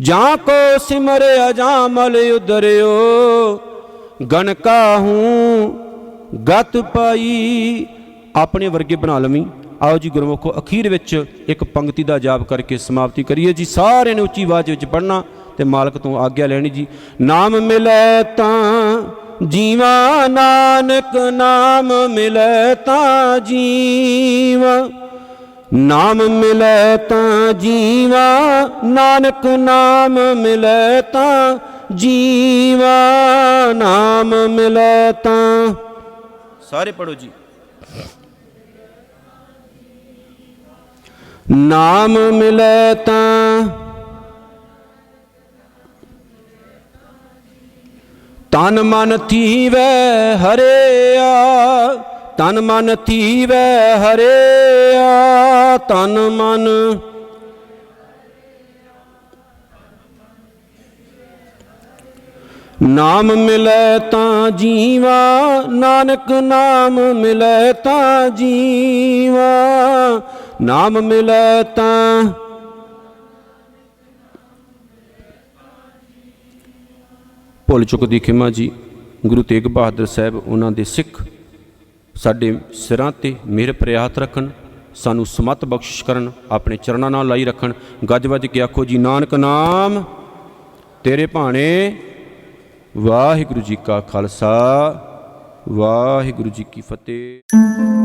जां को सिमरिया जां मल उदरियो, गण काहूं गत पाई। अपने वर्गे बना लवी। आओ जी गुरमुखो अखीर विच एक पंक्ति का जाप करके समाप्ति करिए जी। सारे ने उच्ची आवाज़ विच पढ़ना ते मालक तो आग्ञा लैनी जी। नाम मिले तां जीवा, नानक नाम मिले तां जीवा, नाम मिले तां जीवा, नानक नाम मिले तां जीवा, नाम मिले तां। सारे पढ़ो जी। नाम मिले तां तन मन थीवै हरिया, तन मन थीवै हरिया, तन मन नाम मिले तां जीवा, नानक नाम मिले तां जीवा, नाम मिले तां ਭੁੱਲ ਚੁੱਕ ਦੀ ਖਿਮਾ ਜੀ। ਗੁਰੂ ਤੇਗ ਬਹਾਦਰ ਸਾਹਿਬ ਉਹਨਾਂ ਦੇ ਸਿੱਖ ਸਾਡੇ ਸਿਰਾਂ 'ਤੇ ਮਿਹਰ ਭਰਿਆ ਹੱਥ ਰੱਖਣ, ਸਾਨੂੰ ਸਮੱਤ ਬਖਸ਼ਿਸ਼ ਕਰਨ, ਆਪਣੇ ਚਰਨਾਂ ਨਾਲ ਲਾਈ ਰੱਖਣ। ਗੱਜ ਵੱਜ ਕੇ ਆਖੋ ਜੀ, ਨਾਨਕ ਨਾਮ ਤੇਰੇ ਭਾਣੇ। ਵਾਹਿਗੁਰੂ ਜੀ ਕਾ ਖਾਲਸਾ, ਵਾਹਿਗੁਰੂ ਜੀ ਕੀ ਫਤਿਹ।